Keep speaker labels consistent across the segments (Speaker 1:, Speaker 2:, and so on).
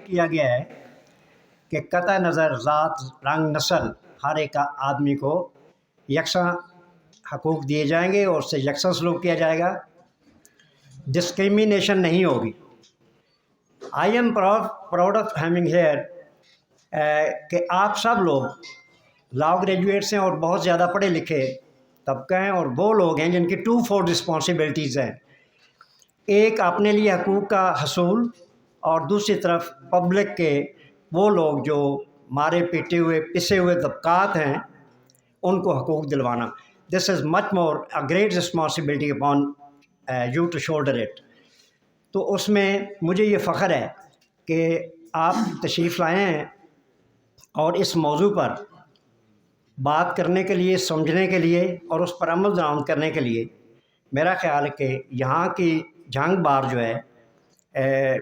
Speaker 1: کیا گیا ہے کہ قطع نظر ذات رنگ نسل ہر ایک آدمی کو یکساں حقوق دیے جائیں گے اور اس سے یکساں سلوک کیا جائے گا، ڈسکریمنیشن نہیں ہوگی۔ I am proud of having here کہ آپ سب لوگ لا گریجویٹس ہیں اور بہت زیادہ پڑھے لکھے طبقہ ہیں، اور وہ لوگ ہیں جن کی 2 رسپانسبلٹیز ہیں، ایک اپنے لیے حقوق کا حصول اور دوسری طرف پبلک کے وہ لوگ جو مارے پیٹے ہوئے پسے ہوئے طبقات ہیں ان کو حقوق دلوانا۔ This is much more a great responsibility upon you to shoulder it. تو اس میں مجھے یہ فخر ہے کہ آپ تشریف لائے ہیں اور اس موضوع پر بات کرنے کے لیے، سمجھنے کے لیے اور اس پر عمل درآمد کرنے کے لیے۔ میرا خیال ہے کہ یہاں کی جھنگ بار جو ہے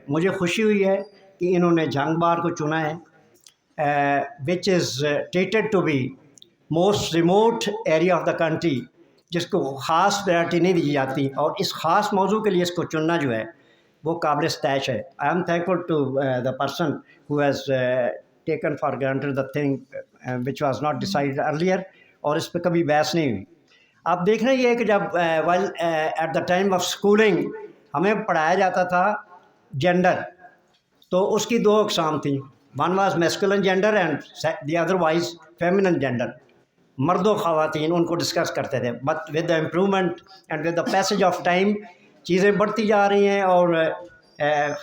Speaker 1: مجھے خوشی ہوئی ہے کہ انہوں نے جھنگ بار کو چنا ہے، which is treated to be most remote area of the country, جس کو خاص پریارٹی نہیں دی جاتی، اور اس خاص موضوع کے لیے اس کو چننا جو ہے وہ قابل ستائش ہے۔ I am thankful to the person who has taken for granted the thing which was not decide earlier, اور اس پہ کبھی بحث نہیں ہوئی۔ اب دیکھنا یہ ہے کہ جب while at the time of schooling ہمیں پڑھایا جاتا تھا جینڈر، تو اس کی 2 اقسام تھیں، one was masculine gender and the other wise feminine gender, مرد و خواتین ان کو ڈسکس کرتے تھے۔ But with the improvement and with the passage of time چیزیں بڑھتی جا رہی ہیں، اور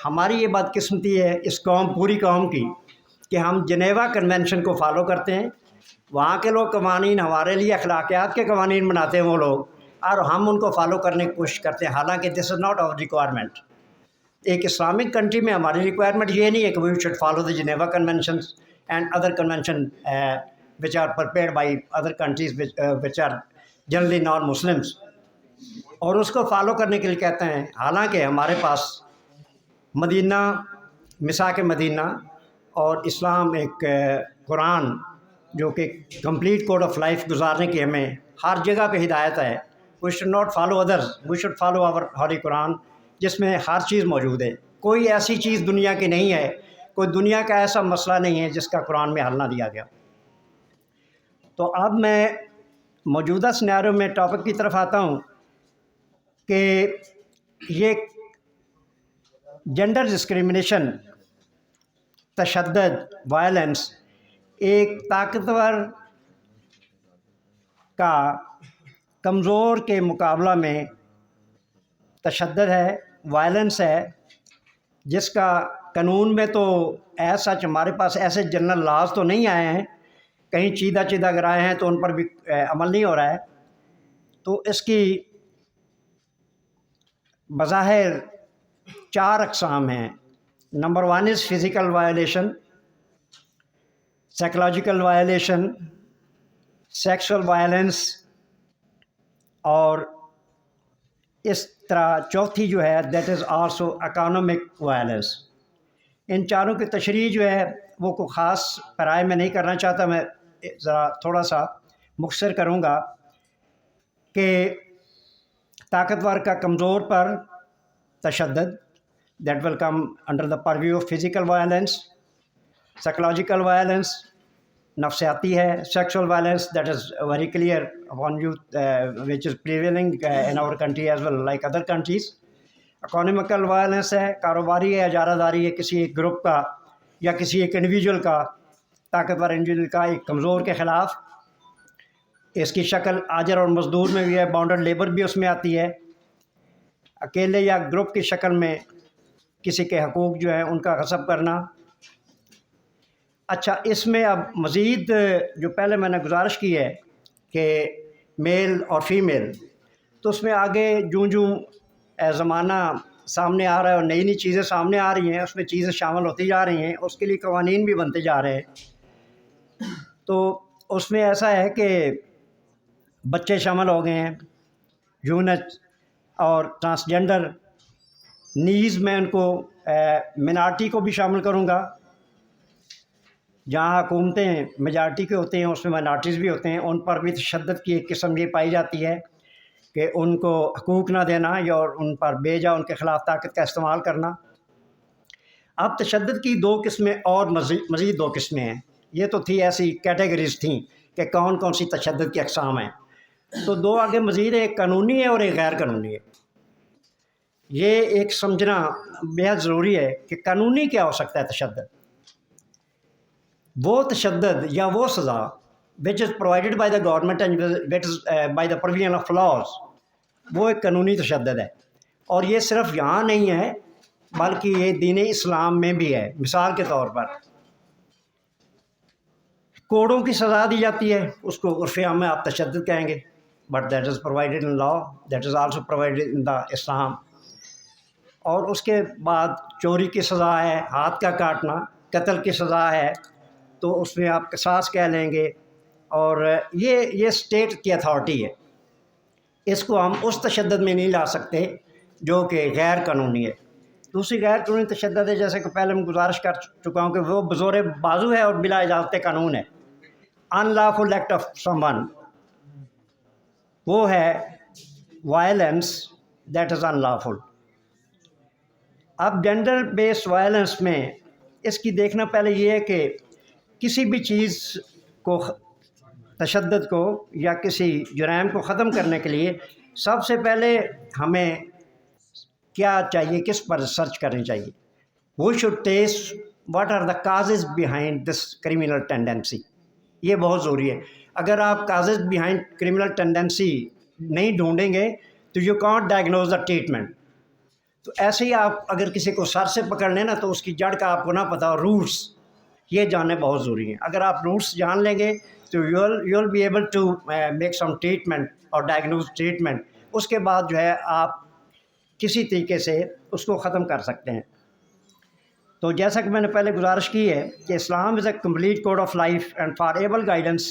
Speaker 1: ہماری یہ بدقسمتی ہے اس قوم، پوری قوم کی، کہ ہم جنیوا کنونشن کو فالو کرتے ہیں، وہاں کے لوگ قوانین ہمارے لیے اخلاقیات کے قوانین بناتے ہیں وہ لوگ، اور ہم ان کو فالو کرنے کی کوشش کرتے ہیں، حالانکہ this is not our requirement. ایک اسلامک کنٹری میں ہماری ریکوائرمنٹ یہ نہیں ہے کہ we should follow the Geneva conventions and other convention which are prepared by other countries which are generally non-Muslims، اور اس کو فالو کرنے کے لیے کہتے ہیں، حالانکہ ہمارے پاس مدینہ، مساک مدینہ اور اسلام ایک قرآن جو کہ کمپلیٹ کوڈ آف لائف گزارنے کی ہمیں ہر جگہ پہ ہدایت ہے۔ We should not follow others, we should follow our holy Quran, جس میں ہر چیز موجود ہے۔ کوئی ایسی چیز دنیا کی نہیں ہے، کوئی دنیا کا ایسا مسئلہ نہیں ہے جس کا قرآن میں حل نہ دیا گیا۔ تو اب میں موجودہ سنیریو میں ٹاپک کی طرف آتا ہوں کہ یہ جینڈر ڈسکریمنیشن، تشدد، وائلنس ایک طاقتور کا کمزور کے مقابلہ میں تشدد ہے، وائلنس ہے، جس کا قانون میں تو ایز سچ ہمارے پاس ایسے جنرل لاز تو نہیں آئے ہیں، کہیں چیدہ اگر آئے ہیں تو ان پر بھی عمل نہیں ہو رہا ہے۔ تو اس کی بظاہر 4 اقسام ہیں۔ Number 1 is physical violation, psychological violation, sexual violence, اور اس طرح چوتھی جو ہے that is also economic violence. ان چاروں کی تشریح جو ہے وہ کو خاص پیرائے میں نہیں کرنا چاہتا، میں ذرا تھوڑا سا مختصر کروں گا کہ طاقتور کا کمزور پر تشدد، that will come under the purview of physical violence, psychological violence نفسیاتی ہے، sexual violence that is very clear upon you which is prevailing in our country as well like other countries. Economical violence ہے، کاروباری ہے، اجارہ داری ہے، کسی ایک گروپ کا یا کسی ایک انڈیویجول کا، طاقتور انڈیویجول کا ایک کمزور کے خلاف۔ اس کی شکل آجر اور مزدور میں بھی ہے، باؤنڈڈ لیبر بھی اس میں آتی ہے، اکیلے یا گروپ کی شکل میں کسی کے حقوق جو ہیں ان کا غصب کرنا۔ اچھا، اس میں اب مزید جو پہلے میں نے گزارش کی ہے کہ میل اور فیمیل، تو اس میں آگے جوں زمانہ سامنے آ رہا ہے اور نئی نئی چیزیں سامنے آ رہی ہیں، اس میں چیزیں شامل ہوتی جا رہی ہیں، اس کے لیے قوانین بھی بنتے جا رہے ہیں۔ تو اس میں ایسا ہے کہ بچے شامل ہو گئے ہیں، یونٹ اور ٹرانسجنڈر، نیز میں ان کو منارٹی کو بھی شامل کروں گا۔ جہاں حکومتیں میجارٹی کے ہوتے ہیں اس میں مائنارٹیز بھی ہوتے ہیں، ان پر بھی تشدد کی ایک قسم یہ پائی جاتی ہے کہ ان کو حقوق نہ دینا یا ان پر بے جا ان کے خلاف طاقت کا استعمال کرنا۔ اب تشدد کی دو قسمیں اور مزید دو قسمیں ہیں. یہ تو تھی ایسی کیٹیگریز تھیں کہ کون کون سی تشدد کی اقسام ہیں. تو دو آگے مزید ایک قانونی ہے اور ایک غیر قانونی ہے. یہ ایک سمجھنا بہت ضروری ہے کہ قانونی کیا ہو سکتا ہے. تشدد وہ تشدد یا وہ سزا which is provided by the government and which is by the provision of laws, وہ ایک قانونی تشدد ہے. اور یہ صرف یہاں نہیں ہے بلکہ یہ دین اسلام میں بھی ہے. مثال کے طور پر کوڑوں کی سزا دی جاتی ہے، اس کو عرف عام میں آپ تشدد کہیں گے، but that is provided in law, that is also provided in the Islam. اور اس کے بعد چوری کی سزا ہے، ہاتھ کا کاٹنا، قتل کی سزا ہے، تو اس میں آپ قصاص کہہ لیں گے. اور یہ اسٹیٹ کی اتھارٹی ہے. اس کو ہم اس تشدد میں نہیں لا سکتے جو کہ غیر قانونی ہے. دوسری غیر قانونی تشدد ہے، جیسے کہ پہلے میں گزارش کر چکا ہوں کہ وہ بزور بازو ہے اور بلا اجازت قانون ہے. unlawful act of someone، وہ ہے وائلنس دیٹ از unlawful. اب جینڈر بیس وائلنس میں اس کی دیکھنا پہلے یہ ہے کہ کسی بھی چیز کو، تشدد کو یا کسی جرائم کو ختم کرنے کے لیے سب سے پہلے ہمیں کیا چاہیے، کس پر ریسرچ کرنی چاہیے. We should test what are the causes behind this criminal tendency. یہ بہت ضروری ہے. اگر آپ کازز بیہائنڈ کریمنل ٹینڈنسی نہیں ڈھونڈیں گے تو you can't diagnose the treatment. تو ایسے ہی آپ اگر کسی کو سر سے پکڑ لیں نا تو اس کی جڑ کا آپ کو نہ پتا، روٹس یہ جاننے بہت ضروری ہیں. اگر آپ روٹس جان لیں گے تو you will be able to make some treatment اور ڈائگنوز ٹریٹمنٹ. اس کے بعد جو ہے آپ کسی طریقے سے اس کو ختم کر سکتے ہیں. تو جیسا کہ میں نے پہلے گزارش کی ہے کہ Islam is a complete code of life and for able guidance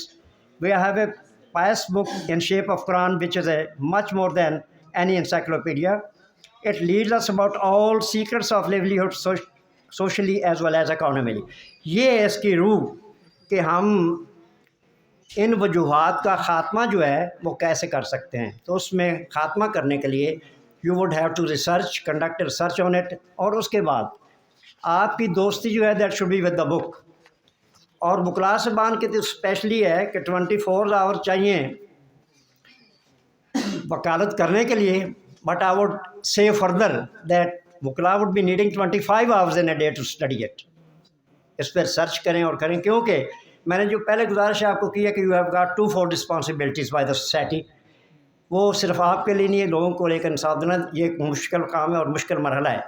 Speaker 1: we have a pious book in shape of Quran which is a much more than any encyclopedia. It leads us about all secrets of livelihood socially as well as economically. یہ ہے اس کی روح کہ ہم ان وجوہات کا خاتمہ جو ہے وہ کیسے کر سکتے ہیں. تو اس میں خاتمہ کرنے کے لیے you would have to research, conduct research on it. اور اس کے بعد آپ کی دوستی جو ہے that should be with the book. اور وکلاء صاحبان کے تو اسپیشلی ہے کہ 24 آور چاہیے وکالت کرنے کے لیے. But I would say further that وکلاء would be needing 25 hours in a day to study it. اس پہ سرچ کریں اور کریں، کیونکہ میں نے جو پہلے گزارش آپ کو کی ہے کہ you have got 2 responsibilities by the society. وہ صرف آپ کے لیے نہیں ہے، لوگوں کو لے کر انصاف دینا یہ ایک مشکل کام ہے اور مشکل مرحلہ ہے.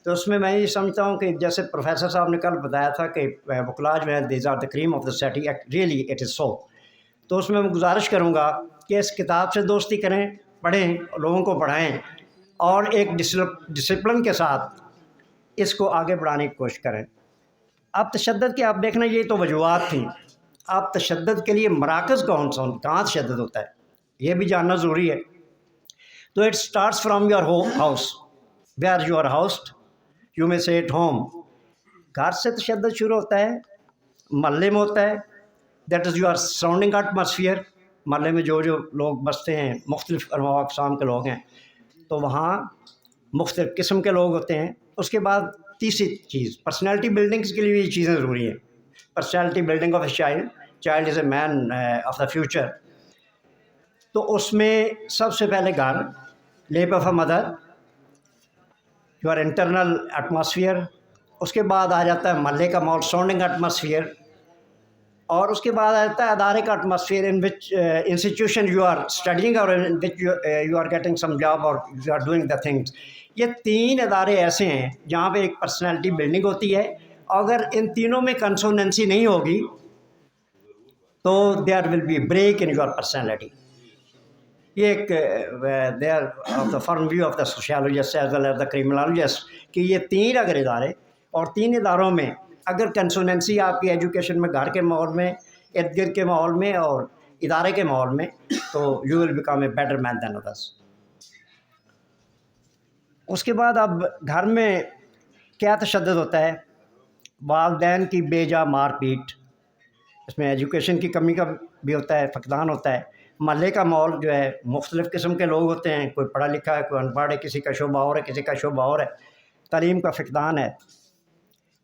Speaker 1: تو اس میں یہ سمجھتا ہوں کہ جیسے پروفیسر صاحب نے کل بتایا تھا کہ وکلاء جو ہے these are the cream of the society, really it is so. تو اس میں گزارش کروں گا کہ اس کتاب سے دوستی کریں، پڑھیں، لوگوں کو پڑھائیں اور ایک ڈسپلن کے ساتھ اس کو آگے بڑھانے کی کوشش کریں. اب تشدد کے آپ دیکھنا یہ تو وجوہات تھیں. اب تشدد کے لیے مراکز کون سا، کہاں تشدد ہوتا ہے یہ بھی جاننا ضروری ہے. تو it starts from your house, where you are housed you may say at home. گھر سے تشدد شروع ہوتا ہے، محلے میں ہوتا ہے، that is your surrounding atmosphere. محلے میں جو لوگ بستے ہیں مختلف انواع اقسام کے لوگ ہیں، تو وہاں مختلف قسم کے لوگ ہوتے ہیں. اس کے بعد تیسری چیز پرسنالٹی بلڈنگس کے لیے یہ چیزیں ضروری ہیں. Personality building of a child is a man of the future. تو اس میں سب سے پہلے گھر، lap of a mother, your internal atmosphere. اس کے بعد آ جاتا ہے محلے کا ماحول، سراؤنڈنگ ایٹماسفیئر. اور اس کے بعد آ جاتا ہے ادارے کا atmosphere in which institution you are studying اور in which you are getting some job اور you are doing the things. یہ 3 ادارے ایسے ہیں جہاں پہ ایک پرسنالٹی بلڈنگ ہوتی ہے. اگر ان تینوں میں کنسوننسی نہیں ہوگی تو there will be break in your personality. یہ ایک there of the firm view of the sociologist as well as the criminologist کہ یہ 3 اگر ادارے اور 3 اداروں میں اگر کنسوننسی آپ کی ایجوکیشن میں، گھر کے ماحول میں، ارد گرد کے ماحول میں اور ادارے کے ماحول میں، تو you will become a better man than others. اس کے بعد اب گھر میں کیا تشدد ہوتا ہے؟ والدین کی بے جا مار پیٹ، اس میں ایجوکیشن کی کمی کا بھی ہوتا ہے، فقدان ہوتا ہے. محلے کا ماحول جو ہے مختلف قسم کے لوگ ہوتے ہیں، کوئی پڑھا لکھا ہے، کوئی ان پڑھ ہے، کسی کا شعبہ اور ہے، کسی کا شعبہ اور ہے. تعلیم کا فقدان ہے.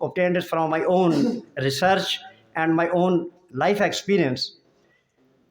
Speaker 1: obtained it from my own research and my own life experience,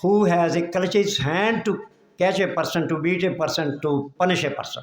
Speaker 1: who has a clutches hand to catch a person, to beat a person, to punish a person।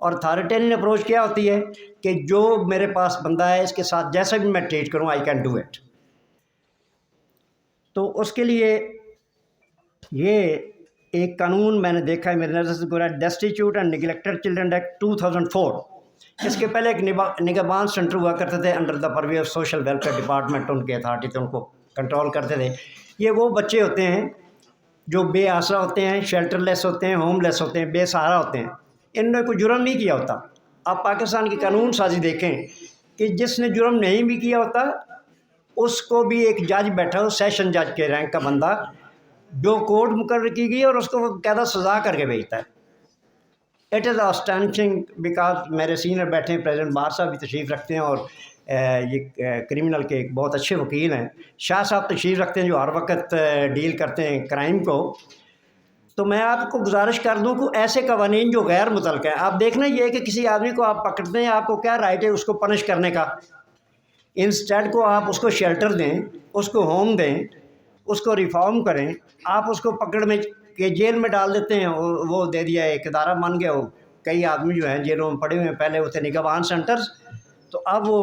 Speaker 1: اور اتھارٹیرین اپروچ کیا ہوتی ہے کہ جو میرے پاس بندہ ہے اس کے ساتھ جیسا بھی میں ٹریٹ کروں آئی کین ڈو اٹ. تو اس کے لیے یہ ایک قانون میں نے دیکھا ہے میرے نظر سے گزرا، destitute and neglected children act 2004. اس کے پہلے ایک نگہبان سینٹر ہوا کرتے تھے under the purview of social welfare department, ان کے اتھارٹی تھے، ان کو کنٹرول کرتے تھے. یہ وہ بچے ہوتے ہیں جو بے آسرا ہوتے ہیں، شیلٹر لیس ہوتے ہیں، ہوم لیس ہوتے ہیں، بے سہارا ہوتے ہیں. ان نے کوئی جرم نہیں کیا ہوتا. آپ پاکستان کی قانون سازی دیکھیں کہ جس نے جرم نہیں بھی کیا ہوتا اس کو بھی ایک جج بیٹھا ہو، سیشن جج کے رینک کا بندہ، جو کورٹ مقرر کی گئی اور اس کو وہ قاعدہ سزا کر کے بھیجتا ہے. اٹ از آسٹانشنگ بیکاز میرے سینئر بیٹھے ہیں، پریزیڈنٹ بار صاحب بھی تشریف رکھتے ہیں، اور یہ کرمنل کے ایک بہت اچھے وکیل ہیں، شاہ صاحب تشریف رکھتے ہیں جو ہر وقت ڈیل کرتے ہیں کرائم کو. تو میں آپ کو گزارش کر دوں کہ ایسے قوانین جو غیر متعلق ہیں، آپ دیکھنا یہ ہے کہ کسی آدمی کو آپ پکڑتے ہیں، آپ کو کیا رائٹ ہے اس کو پنش کرنے کا؟ انسٹیڈ کو آپ اس کو شیلٹر دیں، اس کو ہوم دیں، اس کو ریفارم کریں. آپ اس کو پکڑ میں کہ جیل میں ڈال دیتے ہیں، وہ دے دیا ایک ادارہ بن گیا. وہ کئی آدمی جو ہیں جیلوں میں پڑے ہوئے ہیں، پہلے وہ تھے نگہبان سینٹرز، تو اب وہ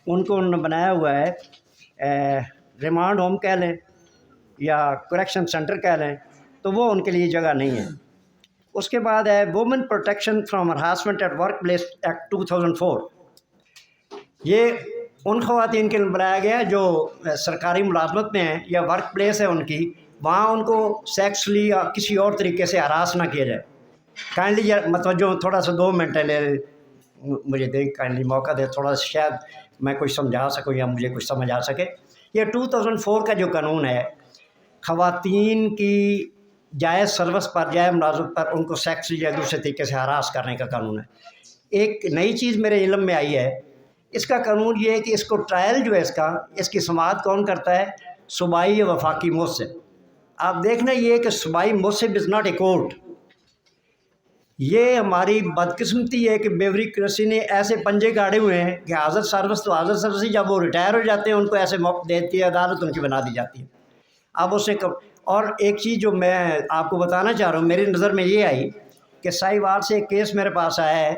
Speaker 1: ان کو انہوں نے بنایا ہوا ہے ریمانڈ ہوم کہہ لیں یا کریکشن سینٹر کہہ لیں، تو وہ ان کے لیے جگہ نہیں ہے. اس کے بعد ہے woman protection from harassment at workplace act 2004. یہ ان خواتین کے لیے بنایا گیا جو سرکاری ملازمت میں ہیں یا ورک پلیس ہے ان کی، وہاں ان کو سیکسلی یا کسی اور طریقے سے ہراس نہ کیا جائے. کائنڈلی متوجہ تھوڑا سا 2 منٹ لے مجھے دیں، کائنڈلی موقع دے، تھوڑا سا شاید میں کچھ سمجھا سکوں یا مجھے کچھ سمجھ آ سکے. یہ 2004 کا جو قانون ہے، خواتین کی جائز سروس پر، جائز ملازمت پر ان کو سیکسلی یا دوسرے طریقے سے ہراس کرنے کا قانون ہے. ایک نئی چیز میرے علم میں آئی ہے اس کا قانون، یہ ہے کہ اس کو ٹرائل جو ہے اس کی سماعت کون کرتا ہے؟ صوبائی یا وفاقی محسب. آپ دیکھنا یہ ہے کہ صوبائی محسب از ناٹ اے کورٹ. یہ ہماری بدقسمتی ہے کہ بیوروکریسی نے ایسے پنجے گاڑے ہوئے ہیں کہ حاضر سروس تو حاضر سروس ہی، جب وہ ریٹائر ہو جاتے ہیں ان کو ایسے موقع دیتی ہے عدالت، ان کی بنا دی جاتی ہے. اب اسے اور ایک چیز جو میں آپ کو بتانا چاہ رہا ہوں، میری نظر میں یہ آئی کہ ساہیوال سے ایک کیس میرے پاس آیا ہے،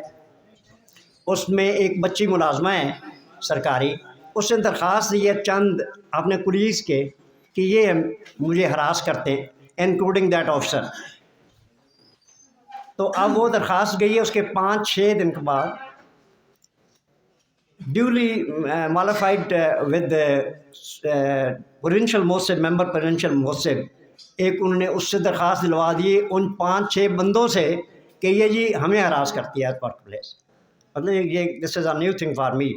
Speaker 1: اس میں ایک بچی ملازمہ ہے سرکاری، اس نے درخواست دی ہے چند اپنے کولیگز کے کہ یہ مجھے ہراس کرتے ہیں انکلوڈنگ دیٹ آفیسر. تو اب وہ درخواست گئی ہے، اس کے 5-6 دن کے بعد ڈیولی مالافائڈ ود پروونشل محسب، ممبر پروونشل محسب، ایک انہوں نے اس سے درخواست دلوا دی ان 5-6 بندوں سے کہ یہ جی ہمیں ہراس کرتی ہے ورک پلیس. مطلب یہ this is a new thing for me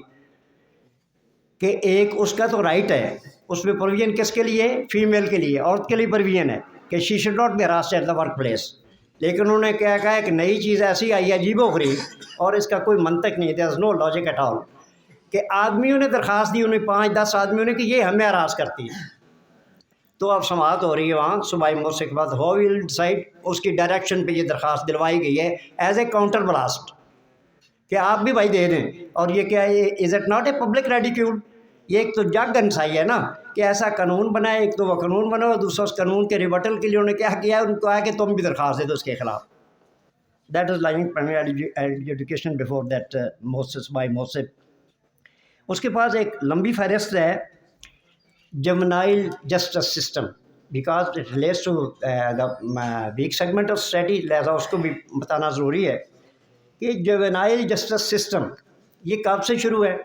Speaker 1: کہ ایک اس کا تو رائٹ ہے، اس میں پروویژن کس کے لیے؟ فیمیل کے لیے، عورت کے لیے پروویژن ہے کہ she should not be harassed at the workplace. لیکن انہوں نے کیا کہا ہے کہ نئی چیز ایسی آئی ہے عجیب و غریب، اور اس کا کوئی منطق نہیں، دیر از نو لاجک ایٹ آل، کہ آدمیوں نے درخواست دی، انہیں 5-10 آدمیوں نے کہ یہ ہمیں ہراس کرتی ہے. تو اب سماعت ہو رہی ہے وہاں صوبائی محسب کے بعد، ہاؤ ول ڈیسائڈ، اس کی ڈائریکشن پہ یہ درخواست دلوائی گئی ہے ایز اے کاؤنٹر بلاسٹ کہ آپ بھی بھائی دے دیں. اور یہ کیا ہے؟ Is it not a public ridicule? یہ ایک تو جگ انسائی ہے نا کہ ایسا قانون بنا ہے، ایک تو وہ قانون بنا اور دوسرا اس قانون کے ریبٹل کے لیے انہوں نے کیا کیا ہے، ان کو ہے کہ تم بھی درخواست دے دو اس کے خلاف. That is lying primary education before that محسب بائی محسب. اس کے پاس ایک لمبی فہرست ہے juvenile justice system, because it relates to the weak segment of society, لہٰذا اس کو بھی بتانا ضروری ہے کہ جوینائل جسٹس سسٹم یہ کب سے شروع ہے.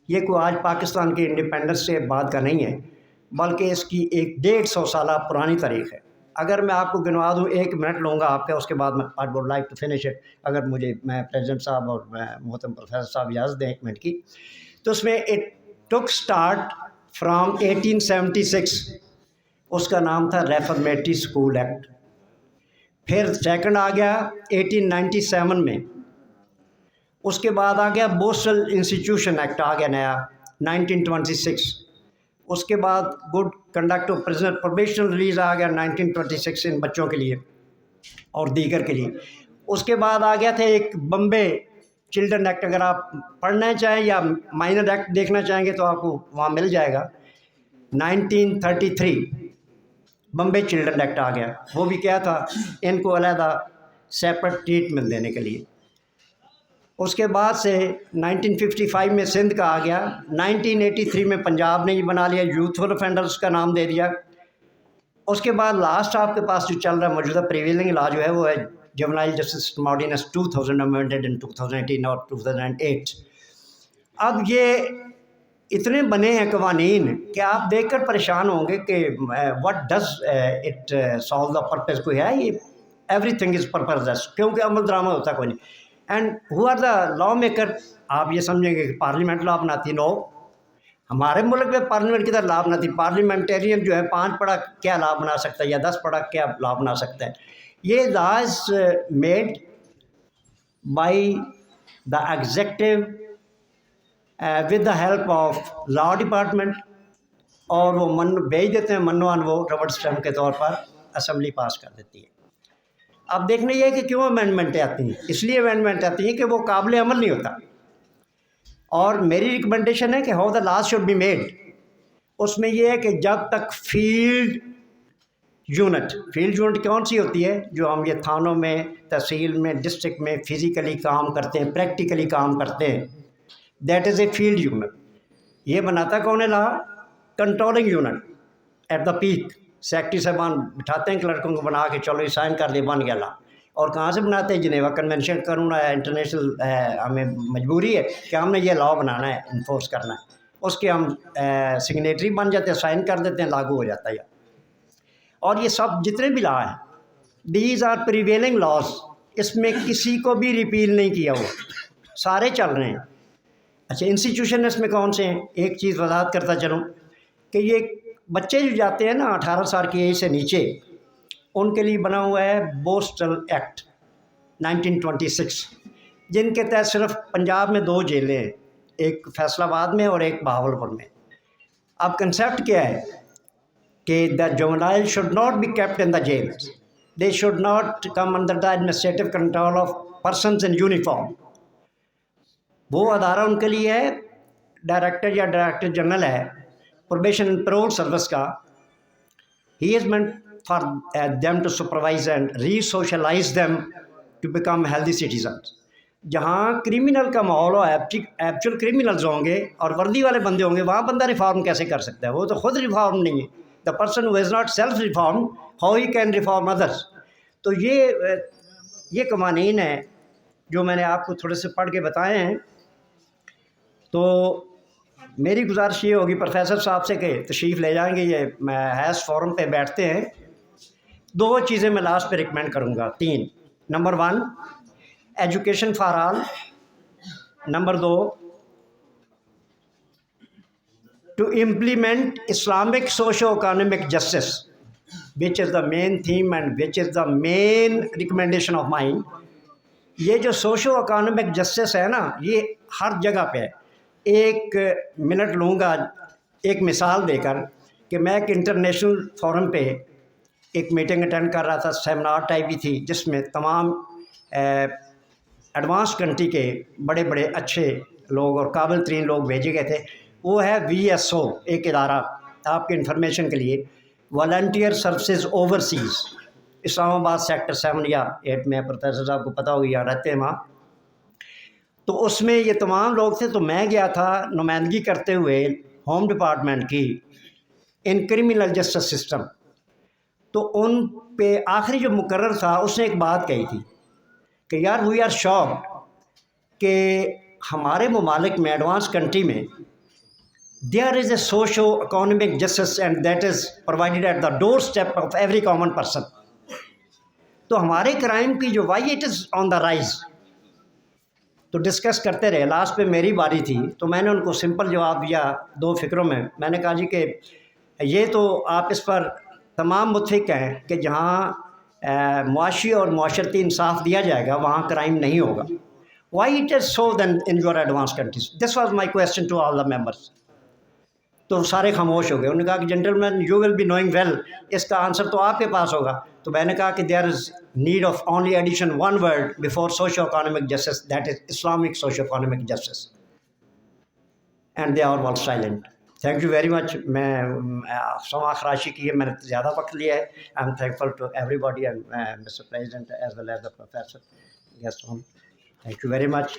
Speaker 1: یہ کوئی آج پاکستان کے انڈیپینڈنس سے بعد کا نہیں ہے، بلکہ اس کی ایک 150 سالہ پرانی تاریخ ہے. اگر میں آپ کو گنوا دوں، 1 منٹ لوں گا آپ کا، اس کے بعد میں I would like to finish it, اگر مجھے میں پریزیڈنٹ صاحب اور محترم پروفیسر صاحب اجازت دیں 1 منٹ کی. تو اس میں اٹ ٹک اسٹارٹ فرام 1876، اس کا نام تھا ریفرمیٹری اسکول ایکٹ. پھر سیکنڈ آ گیا 1897 میں، اس کے بعد آ گیا بوسٹل انسٹیٹیوشن ایکٹ آ گیا نیا 1926. اس کے بعد good conduct of prisoner probational release آ گیا 1926 ان بچوں کے لیے اور دیگر کے لیے. اس کے بعد آ گیا تھا ایک بمبے چلڈرن ایکٹ، اگر آپ پڑھنا چاہیں یا مائنر ایکٹ دیکھنا چاہیں گے تو آپ کو وہاں مل جائے گا. 1933 بمبے چلڈرن ایکٹ آ گیا. وہ بھی کیا تھا؟ ان کو علیحدہ سیپریٹ ٹریٹمنٹ دینے کے لیے. اس کے بعد سے 1955 میں سندھ کا آ گیا، 1983 میں پنجاب نے یہ بنا لیا، یوتھفل افینڈرز کا نام دے دیا۔ اس کے بعد لاسٹ آپ کے پاس جو چل رہا ہے موجودہ پریویلنگ لا جو ہے وہ ہے جوونائل جسٹس آرڈیننس 2000 amended in 2018 اور 2008۔ اب یہ اتنے بنے ہیں قوانین کہ آپ دیکھ کر پریشان ہوں گے کہ what does it solve the purpose, کوئی ہے یہ ایوری تھنگ از پرپز، کیونکہ عمل درآمد ہوتا کوئی نہیں۔ And who are the lawmaker, آپ یہ سمجھیں گے کہ پارلیمنٹ لا بناتی، نو، ہمارے ملک میں پارلیمنٹ کی طرح لا بناتی، پارلیمنٹیرین جو ہے 5 پڑھا کیا لا بنا سکتا ہے یا 10 پڑھا کیا لا بنا سکتا ہے؟ یہ law is made by the executive with the help of law department, اور وہ بھیج دیتے ہیں منوان، وہ ربڑ اسٹمپ کے طور پر اسمبلی پاس کر دیتی ہے۔ اب دیکھنا یہ ہے کہ کیوں امینڈمنٹیں آتی ہیں، اس لیے امینڈمنٹ آتی ہیں کہ وہ قابل عمل نہیں ہوتا، اور میری ریکمنڈیشن ہے کہ how the laws should be made, اس میں یہ ہے کہ جب تک فیلڈ یونٹ کون سی ہوتی ہے جو ہم یہ تھانوں میں، تحصیل میں، ڈسٹرکٹ میں فزیکلی کام کرتے ہیں، پریکٹیکلی کام کرتے ہیں، that is a field unit. یہ بناتا کون ہے law? Controlling unit at the peak, secretary صاحبان بٹھاتے ہیں کلرکوں کو بنا کے، چلو یہ سائن کر دے، بن گیا لا۔ اور کہاں سے بناتے ہیں؟ جنیوا کنونشن قانون ہے، انٹرنیشنل ہمیں مجبوری ہے کہ ہم نے یہ لا بنانا ہے، انفورس کرنا ہے، اس کے ہم سگنیٹری بن جاتے ہیں، سائن کر دیتے ہیں، لاگو ہو جاتا ہے۔ اور یہ سب جتنے بھی لا ہیں دیز آر پریویلنگ لاز، اس میں کسی کو بھی ریپیل نہیں کیا ہوا، سارے چل رہے ہیں۔ اچھا انسٹیٹیوشن اس میں کون سے ہیں؟ ایک چیز وضاحت کرتا چلوں کہ یہ بچے جو جاتے ہیں نا 18 سال کی ایج سے نیچے، ان کے لیے بنا ہوا ہے بوسٹل ایکٹ 1926، جن کے تحت صرف پنجاب میں 2 جیلیں ہیں، ایک فیصل آباد میں اور ایک بہاولپور میں۔ اب کنسیپٹ کیا ہے کہ the juvenile should not be kept in the jails, they should not come under the administrative control of persons in uniform. وہ ادارہ ان کے لیے ہے، ڈائریکٹر یا ڈائریکٹر جنرل ہے پروبیشن اینڈ پیرول سروس کا، he is meant for them to supervise and resocialize them to become healthy citizens. جہاں کریمنل کا ماحول ہو، ایکچوئل کریمنلز ہوں گے اور وردی والے بندے ہوں گے، وہاں بندہ ریفارم کیسے کر سکتا ہے؟ وہ تو خود ریفارم نہیں ہے، the person who is not self reform how he can reform others. تو یہ قوانین ہیں جو میں نے آپ کو تھوڑے سے پڑھ کے بتائے ہیں۔ تو میری گزارش یہ ہوگی پروفیسر صاحب سے کہ تشریف لے جائیں گے، یہ ہیس فورم پہ بیٹھتے ہیں، 2 چیزیں میں لاسٹ پہ ریکمینڈ کروں گا، 3۔ Number 1 education for all, number 2 to implement Islamic socio economic justice which is the main theme and which is the main recommendation of mine. یہ جو سوشو اکانومک جسٹس ہے نا، یہ ہر جگہ پہ ہے۔ 1 منٹ لوں گا ایک مثال دے کر کہ میں ایک انٹرنیشنل فورم پہ ایک میٹنگ اٹینڈ کر رہا تھا، سیمینار ٹائپ بھی تھی، جس میں تمام ایڈوانس کنٹری کے بڑے بڑے اچھے لوگ اور قابل ترین لوگ بھیجے گئے تھے۔ وہ ہے VSO، ایک ادارہ آپ کے انفارمیشن کے لیے، والنٹیئر سروسز اوورسیز، اسلام آباد سیکٹر 7 یا 8 میں، پروفیسر صاحب کو پتہ ہوگی، یہاں رہتے ہیں وہاں۔ تو اس میں یہ تمام لوگ تھے، تو میں گیا تھا نمائندگی کرتے ہوئے ہوم ڈپارٹمنٹ کی ان کرمنل جسٹس سسٹم۔ تو ان پہ آخری جو مقرر تھا اس نے ایک بات کہی تھی کہ یار وی آر شاکڈ کہ ہمارے ممالک میں، ایڈوانس کنٹری میں، there is a socio economic justice and that is provided at the doorstep of every common person. تو ہمارے کرائم کی جو why it is on the rise. تو ڈسکس کرتے رہے، لاسٹ پہ میری باری تھی، تو میں نے ان کو سمپل جواب دیا 2 فکروں میں نے کہا جی کہ یہ تو آپ اس پر تمام متفق ہیں کہ جہاں معاشی اور معاشرتی انصاف دیا جائے گا وہاں کرائم نہیں ہوگا۔ Why it is so then in your advance countries? This was my question to all the members. تو سارے خاموش ہو گئے۔ انہوں نے کہا کہ gentleman you will be knowing well, اس کا آنسر تو آپ کے پاس ہوگا۔ تو میں نے کہا کہ there is need of only addition 1 word before socio economic justice, that is Islamic socio economic justice, and they are all silent. Thank you very much. میں سما خراشی کی ہے، میں نے زیادہ وقت لیا ہے۔ I am thankful to everybody and Mister President as well as the professor guest home. Thank you very much.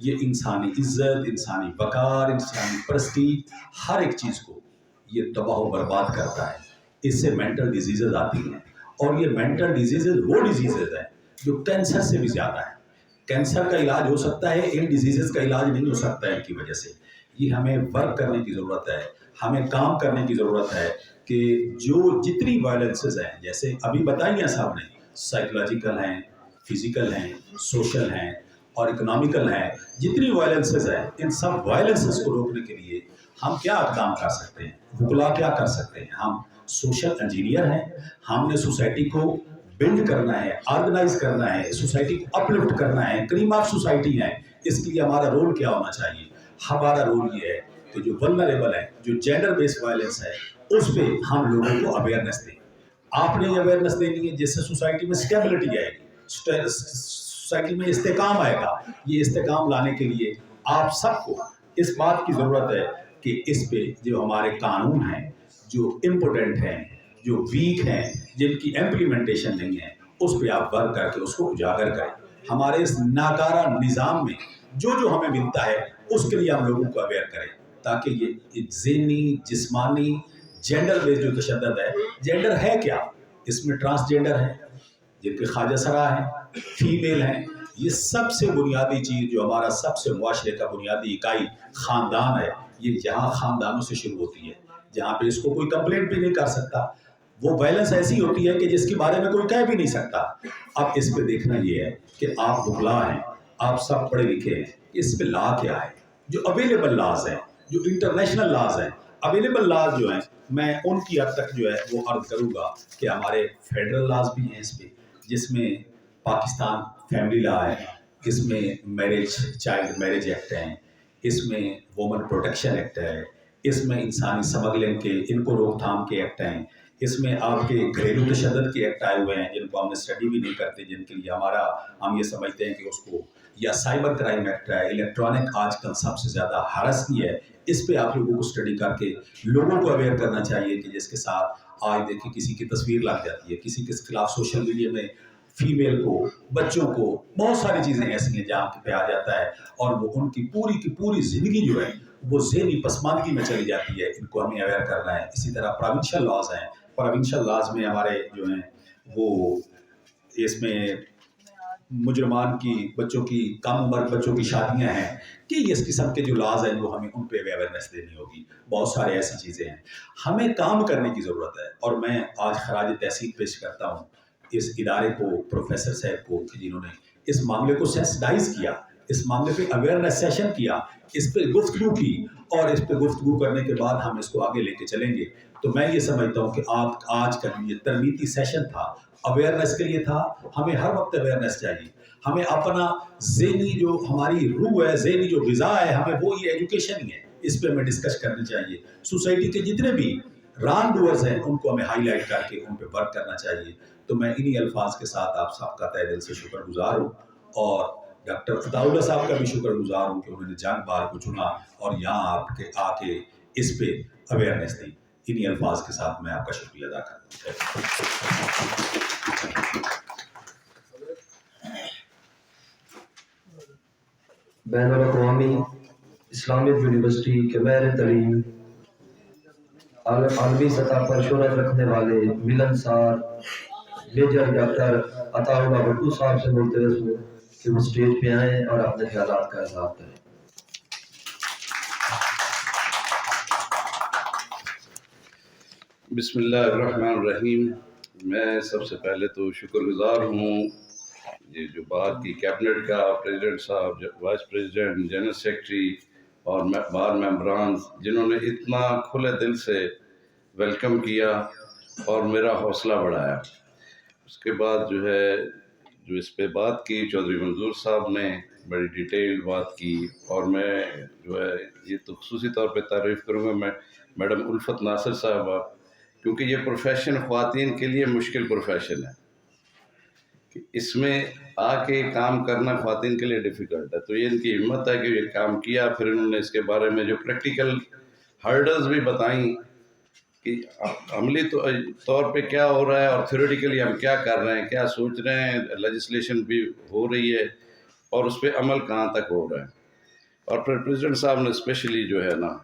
Speaker 2: یہ انسانی عزت، انسانی وقار، انسانی پرسٹیج، ہر ایک چیز کو یہ تباہ و برباد کرتا ہے. اس سے مینٹل ڈیزیزز آتی ہیں، اور یہ مینٹل ڈیزیزز وہ ڈیزیزز ہیں جو کینسر سے بھی زیادہ ہیں. کینسر کا علاج ہو سکتا ہے، ان ڈیزیزز کا علاج نہیں ہو سکتا ہے ان کی وجہ سے. یہ ہمیں ورک کرنے کی ضرورت ہے، ہمیں کام کرنے کی ضرورت ہے کہ جتنی وائلنسز ہیں، جیسے ابھی بتائی ہیں صاحب نے، سائیکولوجیکل ہیں، فزیکل ہیں، سوشل ہیں اور اکنامیکل ہیں، جتنی وائلنسز ہیں، ان سب وائلنسز کو روکنے کے لیے ہم کیا اقدام کر سکتے ہیں؟ وکلا کیا کر سکتے ہیں؟ ہم سوشل انجینئر ہیں. ہم نے سوسائٹی کو بلڈ کرنا ہے، آرگنائز کرنا ہے، سوسائٹی کو اپلفٹ کرنا ہے، کریم آف سوسائٹی ہے. اس کے لیے ہمارا رول کیا ہونا چاہیے؟ ہمارا رول یہ ہے کہ جو ولنریبل ہے، جو جینڈر بیسڈ وائلنس ہے، اس پہ ہم لوگوں کو اویئرنیس دیں. آپ نے یہ اویئرنیس دینی ہے جس سے سوسائٹی میں اسٹیبلٹی آئے گی، سوسائٹی میں استحکام آئے گا. یہ استحکام لانے کے لیے آپ سب کو اس بات کی ضرورت ہے کہ اس پہ جو ہمارے قانون ہیں، جو امپورٹنٹ ہیں، جو ویک ہیں، جن کی امپلیمنٹیشن نہیں ہے، اس پہ آپ ورک کر کے اس کو اجاگر کریں. ہمارے اس ناکارہ نظام میں جو ہمیں ملتا ہے اس کے لیے ہم لوگوں کو اویئر کریں، تاکہ یہ ذہنی، جسمانی، جینڈر بیس جو تشدد ہے. جینڈر ہے کیا؟ اس میں ٹرانسجینڈر ہے، جن کے خواجہ سرا ہیں، فیمیل ہیں. یہ سب سے بنیادی چیز جو ہمارا سب سے معاشرے کا بنیادی اکائی خاندان ہے، یہ یہاں خاندانوں سے شروع ہوتی ہے، جہاں پہ اس کو کوئی کمپلینٹ بھی نہیں کر سکتا. وہ وائلنس ایسی ہوتی ہے کہ جس کے بارے میں کوئی کہہ بھی نہیں سکتا. اب اس پہ دیکھنا یہ ہے کہ آپ وکلا ہیں، آپ سب پڑھے لکھے ہیں، اس پہ لا کیا ہے؟ جو اویلیبل لاز ہیں، جو انٹرنیشنل لاز ہیں، اویلیبل لاز جو ہیں، میں ان کی حد تک جو ہے وہ عرض کروں گا کہ ہمارے فیڈرل لاز بھی ہیں اس پہ، جس میں پاکستان فیملی لا ہے، اس میں میرج، چائلڈ میرج ایکٹ ہیں، اس میں وومن پروٹیکشن ایکٹ ہے، اس میں انسانی سمگلنگ کے، ان کو روک تھام کے ایکٹ ہیں، اس میں آپ کے گھریلو تشدد کے ایکٹ آئے ہوئے ہیں جن کو ہم نے اسٹڈی بھی نہیں کرتے، جن کے لیے ہم یہ سمجھتے ہیں کہ اس کو، یا سائبر کرائم ایکٹ ہے، الیکٹرانک آج کل سب سے زیادہ ہرس کی ہے. اس پہ آپ لوگوں کو اسٹڈی کر کے لوگوں کو اویئر کرنا چاہیے کہ جس کے ساتھ آج دیکھیں کسی کی تصویر لگ جاتی ہے، کسی کے خلاف سوشل میڈیا میں فیمیل کو، بچوں کو، بہت ساری چیزیں ایسی ہیں جہاں پہ آ جاتا ہے، اور وہ ان کی پوری زندگی جو ہے وہ ذہنی پسماندگی میں چلی جاتی ہے. ان کو ہمیں اویئر کرنا ہے. اسی طرح پروونشل لاز ہیں، پروونشل لاز میں ہمارے جو ہیں وہ، اس میں مجرمان کی بچوں کی، کم عمر بچوں کی شادیاں ہیں، کہ اس قسم کے جو لاز ہیں وہ ہمیں ان پہ اویئرنیس دینی ہوگی. بہت سارے ایسی چیزیں ہیں، ہمیں کام کرنے کی ضرورت ہے. اور میں آج خراج تحسین پیش کرتا ہوں اس ادارے کو، پروفیسر صاحب کو، کہ جنہوں نے اس معاملے کو سینسٹائز کیا، اس معاملے پہ اویئرنیس سیشن کیا، اس پہ گفتگو کی، اور اس پہ گفتگو کرنے کے بعد ہم اس کو آگے لے کے چلیں گے. تو میں یہ سمجھتا ہوں کہ آج کا یہ تربیتی سیشن تھا، اویئرنیس کے لیے تھا. ہمیں ہر وقت اویئرنیس چاہیے. ہمیں اپنا ذہنی جو ہماری روح ہے، ذہنی جو غذا ہے، ہمیں وہ یہ ایجوکیشن ہی ہے، اس پہ ہمیں ڈسکس کرنی چاہیے. سوسائٹی کے جتنے بھی رانگ ڈوئرز ہیں ان کو ہمیں ہائی لائٹ کر کے ان پہ ورک کرنا چاہیے. تو میں انہی الفاظ کے ساتھ آپ سب کا تہ دل سے شکر گزار ہوں، اور ڈاکٹر عطاء اللہ صاحب کا بھی شکر گزار ہوں کہ انہوں نے جنگ بار کو چنا اور یہاں آپ کے آ کے اس پہ اویئرنیس دی. انہی الفاظ کے ساتھ میں آپ کا شکریہ ادا کرتا ہوں.
Speaker 3: بین الاقوامی اسلامک یونیورسٹی کے بحر تعلیم عالمی سطح پر شہرت رکھنے والے ملنسار میجر ڈاکٹر عطاء اللہ بھٹو صاحب سے ملتمس ہوں کہ وہ اسٹیج پہ آئیں اور اپنے خیالات کا اظہار کریں.
Speaker 4: بسم اللہ الرحمن الرحیم. میں سب سے پہلے تو شکر گزار ہوں یہ جو باہر کی کیبنٹ کا پریزیڈنٹ صاحب، وائس پریزیڈنٹ، جنرل سیکرٹری اور بار ممبران جنہوں نے اتنا کھلے دل سے ویلکم کیا اور میرا حوصلہ بڑھایا. اس کے بعد جو ہے جو اس پہ بات کی چودھری منظور صاحب نے بڑی ڈیٹیل بات کی، اور میں جو ہے یہ تو خصوصی طور پہ تعریف کروں گا میں میڈم الفت ناصر صاحبہ، کیونکہ یہ پروفیشن خواتین کے لیے مشکل پروفیشن ہے کہ اس میں آ کے کام کرنا خواتین کے لیے ڈیفیکلٹ ہے. تو یہ ان کی ہمت ہے کہ یہ کام کیا. پھر انہوں نے اس کے بارے میں جو پریکٹیکل ہرڈلز بھی بتائیں کہ عملی طور پہ کیا ہو رہا ہے اور تھیوریٹیکلی ہم کیا کر رہے ہیں، کیا سوچ رہے ہیں، لیجسلیشن بھی ہو رہی ہے اور اس پہ عمل کہاں تک ہو رہا ہے. اور پھر پریزیڈنٹ صاحب نے اسپیشلی جو ہے نا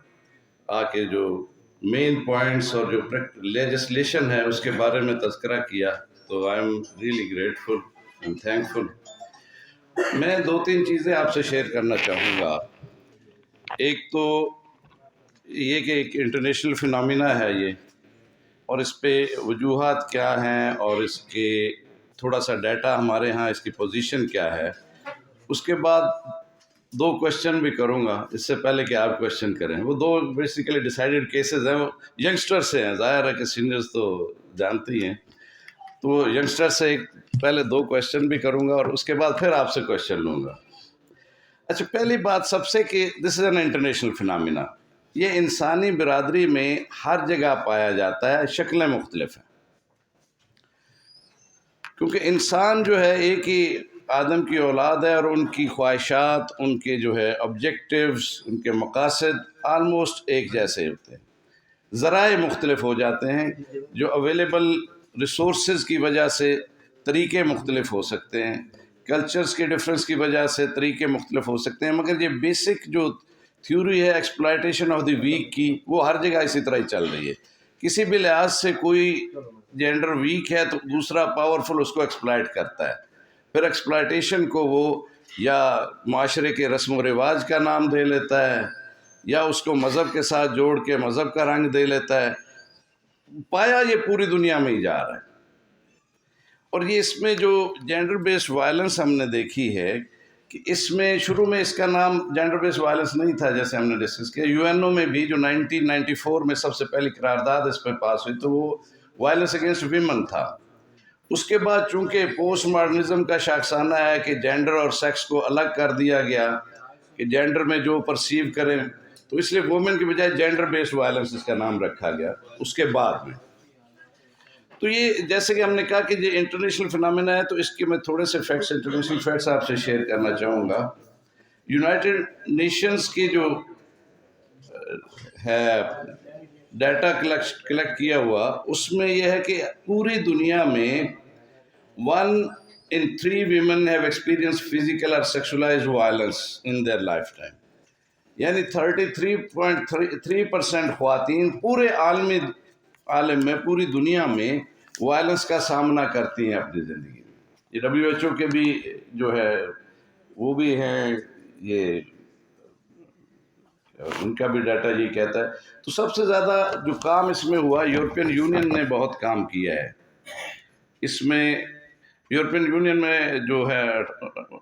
Speaker 4: آ کے جو مین پوائنٹس اور جو لیجسلیشن ہے اس کے بارے میں تذکرہ کیا، تو I am really grateful and thankful. میں 2-3 چیزیں آپ سے شیئر کرنا چاہوں گا۔ ایک تو یہ کہ ایک انٹرنیشنل فنامنا ہے یہ، اور اس پہ وجوہات کیا ہیں اور اس کے تھوڑا سا ڈیٹا ہمارے ہاں اس کی پوزیشن کیا ہے۔ اس کے بعد 2 کوشچن بھی کروں گا، اس سے پہلے کہ آپ کوشچن کریں۔ وہ 2 بیسیکلی ڈیسائیڈڈ کیسز ہیں، وہ ینگسٹر سے ہیں، ظاہر ہے کہ سینئرز تو جانتے ہی ہیں، تو ینگسٹر سے پہلے 2 کوشچن بھی کروں گا اور اس کے بعد پھر آپ سے کوشچن لوں گا۔ اچھا، پہلی بات سب سے کہ دس از این انٹرنیشنل فنامنا، یہ انسانی برادری میں ہر جگہ پایا جاتا ہے، شکلیں مختلف ہیں، کیونکہ انسان جو ہے ایک ہی آدم کی اولاد ہے اور ان کی خواہشات، ان کے جو ہے آبجیکٹیوز، ان کے مقاصد آلموسٹ ایک جیسے ہوتے ہیں۔ ذرائع مختلف ہو جاتے ہیں، جو اویلیبل ریسورسز کی وجہ سے طریقے مختلف ہو سکتے ہیں، کلچرز کے ڈفرینس کی وجہ سے طریقے مختلف ہو سکتے ہیں، مگر یہ بیسک جو تھیوری ہے ایکسپلائٹیشن آف دی ویک کی، وہ ہر جگہ اسی طرح ہی چل رہی ہے۔ کسی بھی لحاظ سے کوئی جینڈر ویک ہے تو دوسرا پاورفل اس کو ایکسپلائٹ کرتا ہے، پھر ایکسپلائٹیشن کو وہ یا معاشرے کے رسم و رواج کا نام دے لیتا ہے یا اس کو مذہب کے ساتھ جوڑ کے مذہب کا رنگ دے لیتا ہے۔ پایا یہ پوری دنیا میں ہی جا رہا ہے، اور یہ اس میں جو جینڈر بیسڈ وائلنس ہم نے دیکھی ہے کہ اس میں شروع میں اس کا نام جینڈر بیسڈ وائلنس نہیں تھا، جیسے ہم نے ڈسکس کیا۔ یو این او میں بھی جو 1994 میں سب سے پہلی قرارداد اس پہ پاس ہوئی تو وہ وائلنس اگینسٹ ویمن تھا۔ اس کے بعد چونکہ پوسٹ ماڈرنزم کا شاخسانہ ہے کہ جینڈر اور سیکس کو الگ کر دیا گیا، کہ جینڈر میں جو پرسیو کریں، تو اس لیے وومن کی بجائے جینڈر بیسڈ وائلنس اس کا نام رکھا گیا اس کے بعد میں۔ تو یہ جیسے کہ ہم نے کہا کہ یہ انٹرنیشنل فنامنا ہے، تو اس کے میں تھوڑے سے فیکٹس، انٹرنیشنل فیکٹس آپ سے شیئر کرنا چاہوں گا۔ یونائٹڈ نیشنز کی جو ہے ڈیٹا کلیکٹ کیا ہوا، اس میں یہ ہے کہ پوری دنیا میں 1 in 3 women have experienced physical or sexualized violence in their lifetime، یعنی 33.3% خواتین پورے عالم میں، پوری دنیا میں وائلنس کا سامنا کرتی ہیں اپنی زندگی میں۔ یہ WHO کے بھی جو ہے وہ بھی ہیں، یہ ان کا بھی ڈیٹا یہ کہتا ہے۔ تو سب سے زیادہ جو کام اس میں ہوا، یورپین یونین نے بہت کام کیا ہے اس میں۔ یورپین یونین میں جو ہے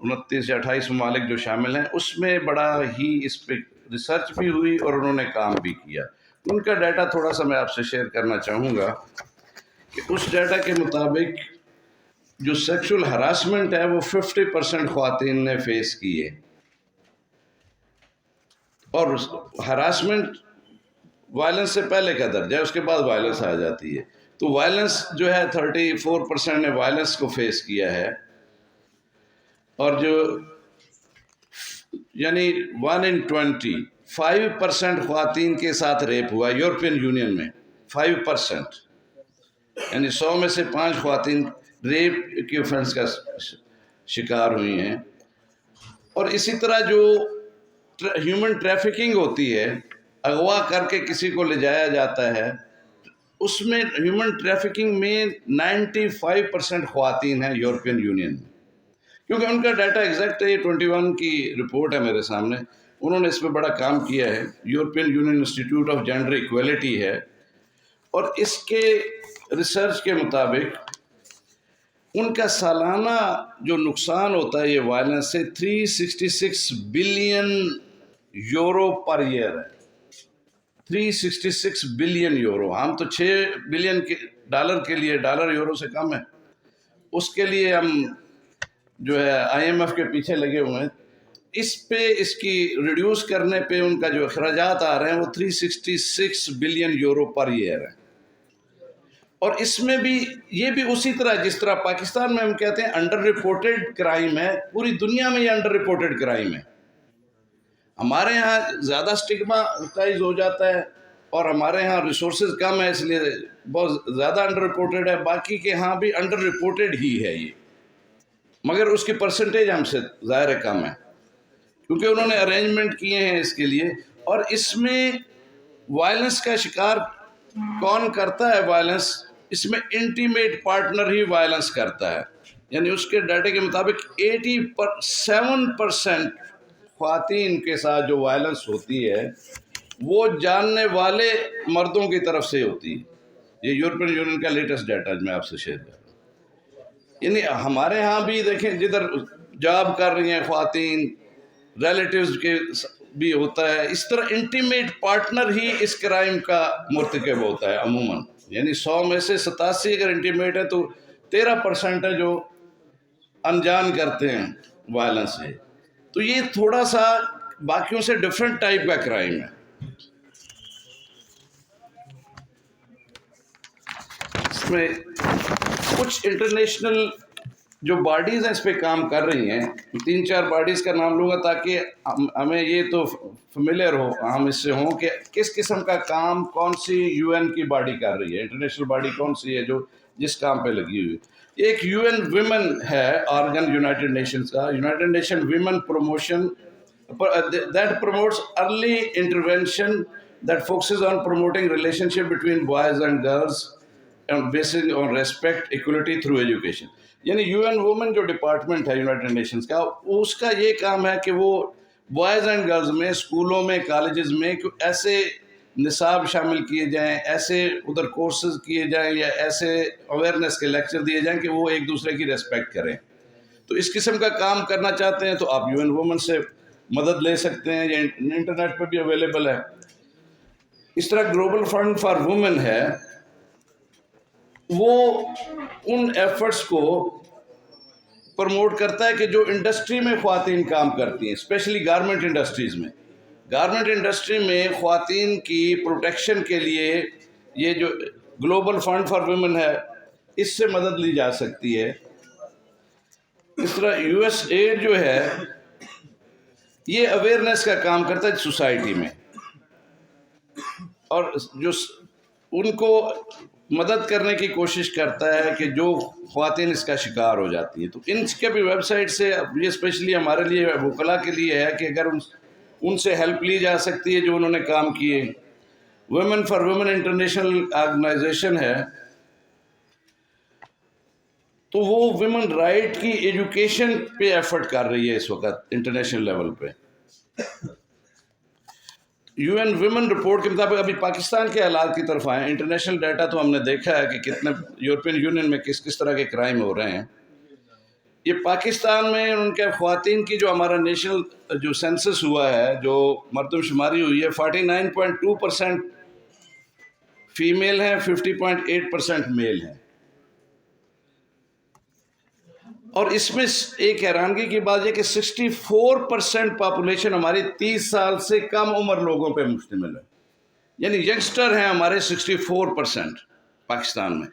Speaker 4: 29 یا 28 ممالک جو شامل ہیں، اس میں بڑا ہی اس پہ ریسرچ بھی ہوئی اور انہوں نے کام بھی کیا۔ ان کا ڈیٹا تھوڑا سا میں آپ سے شیئر کرنا چاہوں گا کہ اس ڈیٹا کے مطابق جو سیکشول ہراسمنٹ ہے وہ 50% خواتین نے فیس کی ہے، اور ہراسمنٹ وائلنس سے پہلے کا درجہ ہے، اس کے بعد وائلنس آ جاتی ہے۔ تو وائلنس جو ہے 34% نے وائلنس کو فیس کیا ہے، اور جو یعنی 1 in 20 5% خواتین کے ساتھ ریپ ہوا یورپین یونین میں، 5%، یعنی 100 میں سے 5 خواتین ریپ کی اوفینس کا شکار ہوئی ہیں۔ اور اسی طرح جو ہیومن ٹریفکنگ ہوتی ہے، اغوا کر کے کسی کو لے جایا جاتا ہے، اس میں ہیومن ٹریفکنگ میں 95% خواتین ہیں یورپین یونین میں، کیونکہ ان کا ڈیٹا ایگزیکٹ ہے۔ یہ 21 کی رپورٹ ہے میرے سامنے، انہوں نے اس پہ بڑا کام کیا ہے، European union institute of gender equality ہے، اور اس کے ریسرچ کے مطابق ان کا سالانہ جو نقصان ہوتا ہے یہ وائلنس سے 366 بلین یورو پر ایئر ہے۔ 366 بلین یورو، ہم تو 6 بلین ڈالر کے لیے، ڈالر یورو سے کم ہے، اس کے لیے ہم جو ہے IMF کے پیچھے لگے ہوئے ہیں۔ اس پہ اس کی ریڈیوس کرنے پہ ان کا جو اخراجات آ رہے ہیں وہ 366 بلین یورو پر ایئر ہے۔ اور اس میں بھی یہ بھی اسی طرح جس طرح پاکستان میں ہم کہتے ہیں انڈر رپورٹڈ کرائم ہے، پوری دنیا میں یہ انڈر رپورٹڈ کرائم ہے۔ ہمارے ہاں زیادہ سٹگماتائز ہو جاتا ہے اور ہمارے ہاں ریسورسز کم ہے، اس لیے بہت زیادہ انڈر رپورٹڈ ہے، باقی کے ہاں بھی انڈر رپورٹڈ ہی ہے یہ، مگر اس کی پرسنٹیج ہم سے ظاہر کم ہے۔ کیونکہ انہوں نے ارینجمنٹ کیے ہیں اس کے لیے. اور اس میں وائلنس کا شکار کون کرتا ہے وائلنس؟ اس میں انٹیمیٹ پارٹنر ہی وائلنس کرتا ہے. یعنی اس کے ڈیٹے کے مطابق 87% خواتین کے ساتھ جو وائلنس ہوتی ہے وہ جاننے والے مردوں کی طرف سے ہوتی ہے. یہ یورپین یونین کا لیٹسٹ ڈیٹا میں آپ سے شیئر کر رہا ہوں. یعنی ہمارے ہاں بھی دیکھیں جدھر جاب کر رہی ہیں خواتین، ریلیٹیوز کے بھی ہوتا ہے، اس طرح انٹیمیٹ پارٹنر ہی اس کرائم کا مرتکب ہوتا ہے عموماً. یعنی 100 میں سے 87 اگر انٹیمیٹ ہے تو 13% ہے جو انجان کرتے ہیں وائلنس سے. تو یہ تھوڑا سا باقیوں سے ڈفرینٹ ٹائپ کا کرائم ہے. اس میں کچھ انٹرنیشنل جو باڈیز ہیں اس پہ کام کر رہی ہیں. 3-4 باڈیز کا نام لوں گا تاکہ ہمیں یہ تو فیملیئر ہو، ہم اس سے ہوں کہ کس قسم کا کام کون سی یو این کی باڈی کر رہی ہے، انٹرنیشنل باڈی کون سی ہے جو جس کام پہ لگی ہوئی. ایک یو این ویمن ہے آرگن یونائٹڈ نیشنز کا، United nation women promotion that promotes early intervention that focuses on promoting relationship between boys and girls and based on respect, equality through education. یعنی یو این وومن جو department ہے United nations کا، اس کا یہ کام ہے کہ وہ بوائز اینڈ گرلز میں، اسکولوں میں، کالجز میں ایسے نصاب شامل کیے جائیں، ایسے ادھر کورسز کیے جائیں یا ایسے اویئرنیس کے لیکچر دیے جائیں کہ وہ ایک دوسرے کی ریسپیکٹ کریں. تو اس قسم کا کام کرنا چاہتے ہیں تو آپ یو این وومن سے مدد لے سکتے ہیں، یا انٹرنیٹ پہ بھی اویلیبل ہے. اس طرح گلوبل فنڈ فار وومن ہے، وہ ان ایفرٹس کو پروموٹ کرتا ہے کہ جو انڈسٹری میں خواتین کام کرتی ہیں، اسپیشلی گارمنٹ انڈسٹریز میں. گارمنٹ انڈسٹری میں خواتین کی پروٹیکشن کے لیے یہ جو گلوبل فنڈ فار ویمن ہے اس سے مدد لی جا سکتی ہے. اس طرح یو ایس ایڈ جو ہے یہ اویئرنیس کا کام کرتا ہے سوسائٹی میں، اور جو ان کو مدد کرنے کی کوشش کرتا ہے کہ جو خواتین اس کا شکار ہو جاتی ہیں. تو ان کے بھی ویب سائٹ سے یہ اسپیشلی ہمارے لیے وکلا کے لیے ہے کہ اگر ان سے ہیلپ لی جا سکتی ہے جو انہوں نے کام کیے. Women for women international organization ہے، تو وہ ویمن رائٹ کی ایجوکیشن پہ ایفرٹ کر رہی ہے اس وقت انٹرنیشنل لیول پہ. یو این ویمن رپورٹ کے مطابق ابھی پاکستان کے حالات کی طرف آئیں. انٹرنیشنل ڈیٹا تو ہم نے دیکھا ہے کہ کتنے یورپین یونین میں کس طرح کے کرائم ہو رہے ہیں. یہ پاکستان میں ان کے خواتین کی جو ہمارا نیشنل جو سینسس ہوا ہے، جو مردم شماری ہوئی ہے، 49.2% فیمیل ہیں، 50.8% میل ہیں. اور اس میں ایک حیرانگی کی بات یہ کہ 64% پاپولیشن ہماری 30 سال سے کم عمر لوگوں پہ مشتمل ہے. یعنی ینگسٹر ہیں ہمارے 64% پاکستان میں.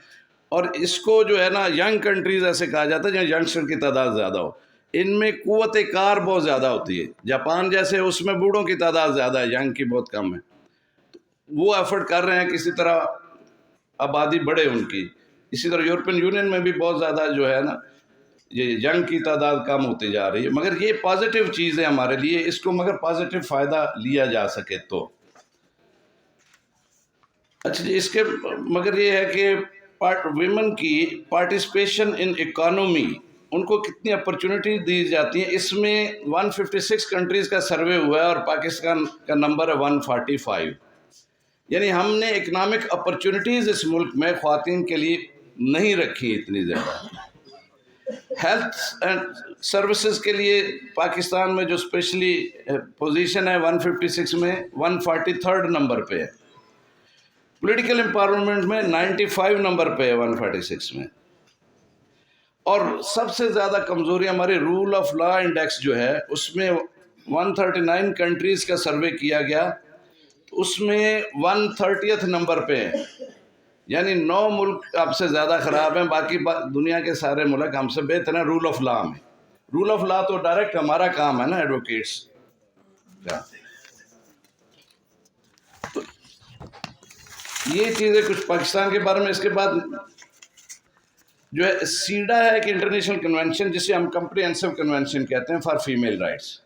Speaker 4: اور اس کو جو ہے نا ینگ کنٹریز ایسے کہا جاتا ہے جہاں ینگسٹر کی تعداد زیادہ ہو. ان میں قوت کار بہت زیادہ ہوتی ہے. جاپان جیسے اس میں بوڑھوں کی تعداد زیادہ ہے، ینگ کی بہت کم ہے. وہ ایفرٹ کر رہے ہیں کسی طرح آبادی بڑھے ان کی. اسی طرح یورپین یونین میں بھی بہت زیادہ جو ہے نا یہ ینگ کی تعداد کم ہوتی جا رہی ہے. مگر یہ پازیٹیو چیز ہے ہمارے لیے، اس کو مگر پازیٹیو فائدہ لیا جا سکے تو. اچھا جی، اس کے مگر یہ ہے کہ ویمن کی پارٹیسپیشن ان اکانومی، ان کو کتنی اپرچونٹی دی جاتی ہیں. اس میں 156 کنٹریز کا سروے ہوا ہے اور پاکستان کا نمبر ہے 145. یعنی ہم نے اکنامک اپرچونٹیز اس ملک میں خواتین کے لیے نہیں رکھی اتنی زیادہ. ہیلتھ اینڈ سروسز کے لیے پاکستان میں جو اسپیشلی پوزیشن ہے 156 میں 143rd نمبر پہ ہے. پولیٹیکل امپاورمنٹ میں 95 نمبر پہ ہے 146 میں. اور سب سے زیادہ کمزوری ہمارے رول آف لا انڈیکس جو ہے، اس میں 139 کنٹریز کا سروے کیا گیا، اس میں 130th نمبر پہ ہے. یعنی 9 ملک آپ سے زیادہ خراب ہیں، باقی دنیا کے سارے ملک ہم سے بہتر ہیں رول آف لا میں. رول آف لا تو ڈائریکٹ ہمارا کام ہے نا ایڈوکیٹس کا. تو یہ چیزیں کچھ پاکستان کے بارے میں. اس کے بعد جو ہے سیڈا ہے ایک انٹرنیشنل کنونشن جسے ہم کمپریہنسو کنونشن کہتے ہیں فار فیمیل رائٹس.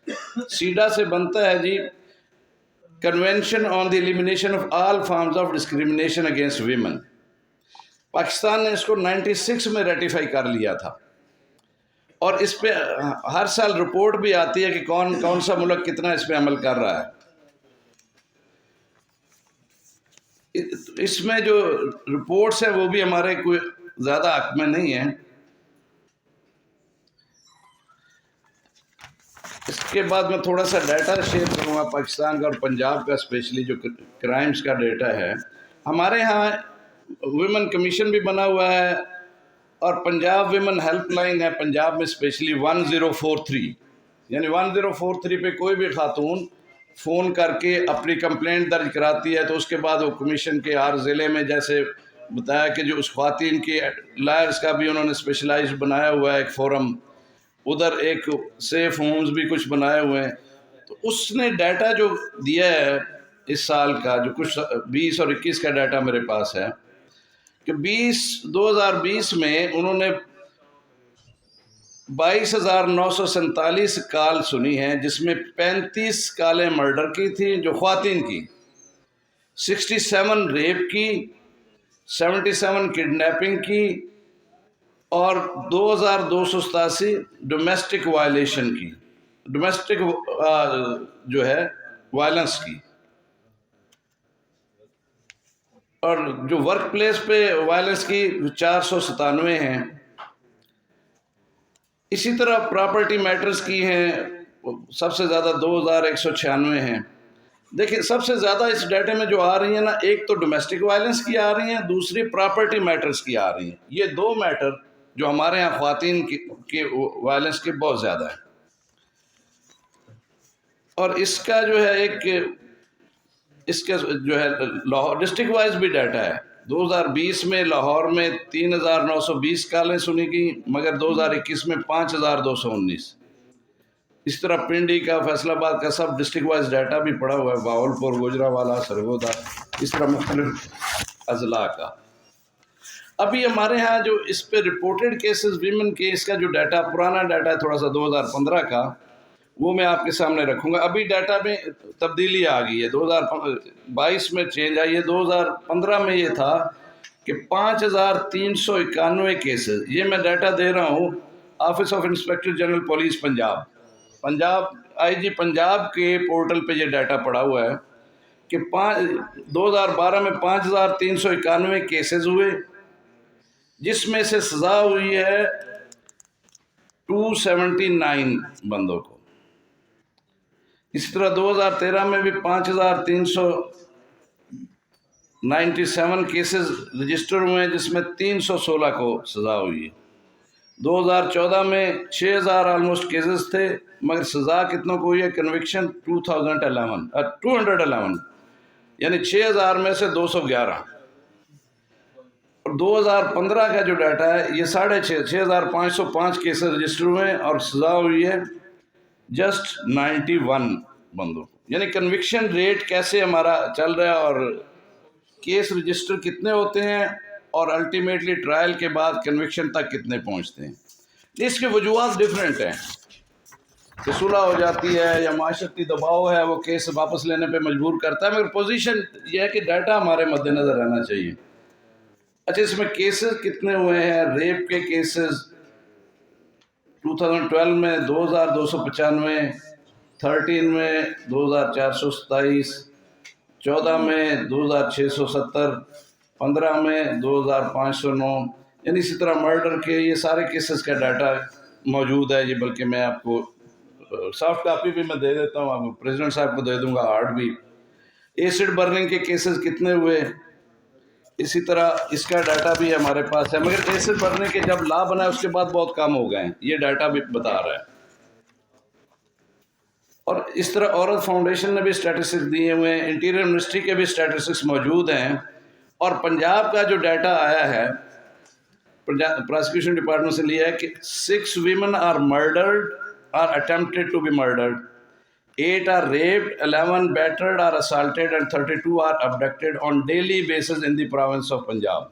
Speaker 4: سیڈا سے بنتا ہے جی convention on the elimination of all forms of discrimination against women. Pakistan نے اس کو 96 میں ریٹیفائی کر لیا تھا، اور اس پہ ہر سال رپورٹ بھی آتی ہے کہ کون سا ملک کتنا اس پہ عمل کر رہا ہے. اس میں جو رپورٹس ہیں وہ بھی ہمارے کوئی زیادہ حق میں نہیں ہیں. اس کے بعد میں تھوڑا سا ڈیٹا شیئر کروں گا پاکستان کا اور پنجاب کا، اسپیشلی جو کرائمز کا ڈیٹا ہے. ہمارے ہاں ویمن کمیشن بھی بنا ہوا ہے، اور پنجاب ویمن ہیلپ لائن ہے پنجاب میں اسپیشلی 1043، یعنی 1043 پہ کوئی بھی خاتون فون کر کے اپنی کمپلینٹ درج کراتی ہے تو اس کے بعد وہ کمیشن کے ہر ضلع میں، جیسے بتایا کہ جو اس خواتین کی لائرز کا بھی انہوں نے اسپیشلائز بنایا ہوا ہے ایک فورم، ادھر ایک سیف ہومز بھی کچھ بنائے ہوئے ہیں. تو اس نے ڈیٹا جو دیا ہے اس سال کا، جو کچھ 20 اور 21 کا ڈیٹا میرے پاس ہے، کہ 2020 میں انہوں نے 22,947 کال سنی ہیں، جس میں 35 کالیں مرڈر کی تھیں جو خواتین کی، 67 ریپ کی، 77 کڈنیپنگ کی، اور 2,287 ڈومیسٹک وائلیشن کی، ڈومیسٹک جو ہے وائلنس کی. اور جو ورک پلیس پہ وائلنس کی 497 ہیں. اسی طرح پراپرٹی میٹرز کی ہیں سب سے زیادہ 2,196 ہیں. دیکھیں سب سے زیادہ اس ڈیٹے میں جو آ رہی ہیں نا، ایک تو ڈومیسٹک وائلنس کی آ رہی ہیں، دوسری پراپرٹی میٹرز کی آ رہی ہیں. یہ دو میٹر جو ہمارے ہاں خواتین کی وائلنس کے بہت زیادہ ہیں. اور اس کا جو ہے ایک اس کا جو ہے لاہور ڈسٹرکٹ وائز بھی ڈیٹا ہے. 2020 میں لاہور میں 3,920 کالیں سنی گئیں، مگر 2021 میں 5,219. اس طرح پنڈی کا، فیصل آباد کا سب ڈسٹرکٹ وائز ڈیٹا بھی پڑا ہوا ہے، باولپور، گوجرانوالہ، سرگودا، اس طرح مختلف اضلاع کا. ابھی ہمارے ہاں جو اس پہ رپورٹڈ کیسز ویمن کے، اس کا جو ڈیٹا پرانا ڈیٹا ہے تھوڑا سا 2015 کا، وہ میں آپ کے سامنے رکھوں گا. ابھی ڈیٹا میں تبدیلی آ گئی ہے، 2022 میں چینج آئی ہے. 2015 میں یہ تھا کہ 5,391 کیسز. یہ میں ڈیٹا دے رہا ہوں office of inspector general police Punjab I G Punjab کے پورٹل پہ یہ ڈیٹا پڑا ہوا ہے کہ 2012 میں 5,391 کیسز ہوئے، جس میں سے سزا ہوئی ہے 279 بندوں کو. اسی طرح 2013 میں بھی 5,397 کیسز رجسٹر ہوئے ہیں، جس میں 316 کو سزا ہوئی ہے. 2014 میں 6,000 آلموسٹ کیسز تھے، مگر سزا کتنوں کو ہوئی ہے کنوکشن 211 یعنی 6,000 میں سے 211. اور 2015 کا جو ڈیٹا ہے یہ 6,505 کیسز رجسٹر ہوئے ہیں اور سزا ہوئی ہے جسٹ 91 بندوں کو. یعنی کنوکشن ریٹ کیسے ہمارا چل رہا ہے اور کیس رجسٹر کتنے ہوتے ہیں اور الٹیمیٹلی ٹرائل کے بعد کنوکشن تک کتنے پہنچتے ہیں. اس کے وجوہات ڈیفرنٹ ہیں، کہ صلح ہو جاتی ہے یا معاشرتی دباؤ ہے، وہ کیس واپس لینے پہ مجبور کرتا ہے، مگر پوزیشن یہ ہے کہ ڈیٹا ہمارے مد نظر رہنا چاہیے. اچھا، اس میں کیسز کتنے ہوئے ہیں؟ ریپ کے کیسز 2012 میں 2,295، 13 میں 2,427، 14 میں 2,670، 15 میں 2,509. یعنی اسی طرح مرڈر کے یہ سارے کیسز کا ڈیٹا موجود ہے. یہ بلکہ میں آپ کو سافٹ کاپی بھی میں دے دیتا ہوں، آپ پریزیڈنٹ صاحب کو دے دوں گا ہارڈ بھی. ایسڈ برننگ کے کیسز کتنے ہوئے، اسی طرح اس کا ڈیٹا بھی ہمارے پاس ہے. مگر ایسڈ برننگ کے جب لا بنا ہے اس کے بعد بہت کم ہو گئے ہیں، یہ ڈیٹا بھی بتا رہا ہے. اور اس طرح عورت فاؤنڈیشن نے بھی اسٹیٹسٹکس دیے ہوئے ہیں، انٹیریئر منسٹری کے بھی اسٹیٹسٹکس موجود ہیں. اور پنجاب کا جو ڈیٹا آیا ہے پراسیکیوشن ڈپارٹمنٹ سے لیا ہے کہ 6 women are murdered or attempted to be murdered, 8 are raped, 11 battered or assaulted, and 32 are abducted on daily basis in the province of Punjab.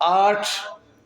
Speaker 4: 8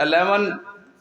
Speaker 4: 11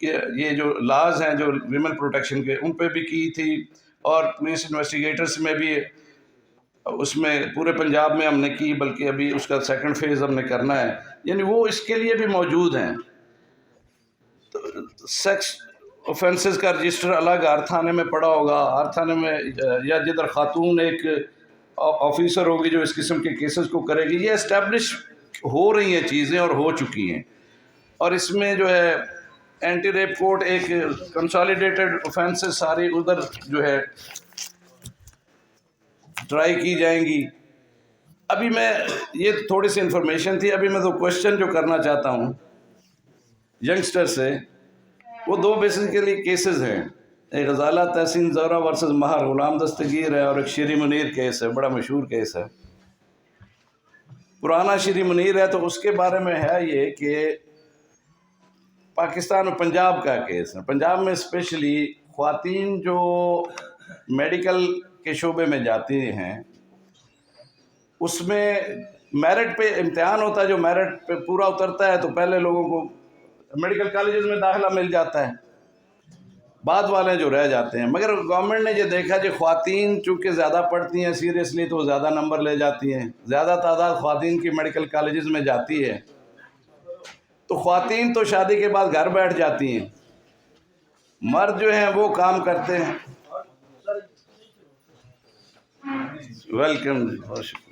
Speaker 4: کہ یہ جو لاز ہیں جو ویمن پروٹیکشن کے ان پہ بھی کی تھی، اور پولیس انویسٹیگیٹرس میں بھی اس میں پورے پنجاب میں ہم نے کی، بلکہ ابھی اس کا سیکنڈ فیز ہم نے کرنا ہے، یعنی وہ اس کے لیے بھی موجود ہیں۔ سیکس اوفینسز کا رجسٹر الگ ہر تھانے میں پڑا ہوگا، ہر تھانے میں یا جدھر خاتون ایک آفیسر ہوگی جو اس قسم کے کیسز کو کرے گی۔ یہ اسٹیبلش ہو رہی ہیں چیزیں اور ہو چکی ہیں، اور اس میں جو ہے اینٹی ریپ کوڈ ایک کنسالیڈیٹڈ اوفینسز ساری ادھر جو ہے ٹرائی کی جائیں گی۔ ابھی میں یہ تھوڑی سی انفارمیشن تھی، ابھی میں تو کوشچن جو کرنا چاہتا ہوں ینگسٹر سے، وہ دو بیسیکلی کیسز ہیں، ایک غزالہ تحسین زہرا ورسز مہر غلام دستگیر ہے، اور ایک شیری منیر کیس ہے، بڑا مشہور کیس ہے، پرانا شیری منیر ہے۔ تو اس کے بارے میں ہے یہ کہ پاکستان میں پنجاب کا کیس ہے، پنجاب میں اسپیشلی خواتین جو میڈیکل کے شعبے میں جاتی ہیں، اس میں میرٹ پہ امتحان ہوتا ہے، جو میرٹ پہ پورا اترتا ہے تو پہلے لوگوں کو میڈیکل کالجز میں داخلہ مل جاتا ہے، بعد والے جو رہ جاتے ہیں۔ مگر گورنمنٹ نے یہ دیکھا کہ خواتین چونکہ زیادہ پڑھتی ہیں سیریسلی تو وہ زیادہ نمبر لے جاتی ہیں، زیادہ تعداد خواتین کی میڈیکل کالجز میں جاتی ہے، تو خواتین تو شادی کے بعد گھر بیٹھ جاتی ہیں، مرد جو ہیں وہ کام کرتے ہیں۔ ویلکم، بہت شکریہ۔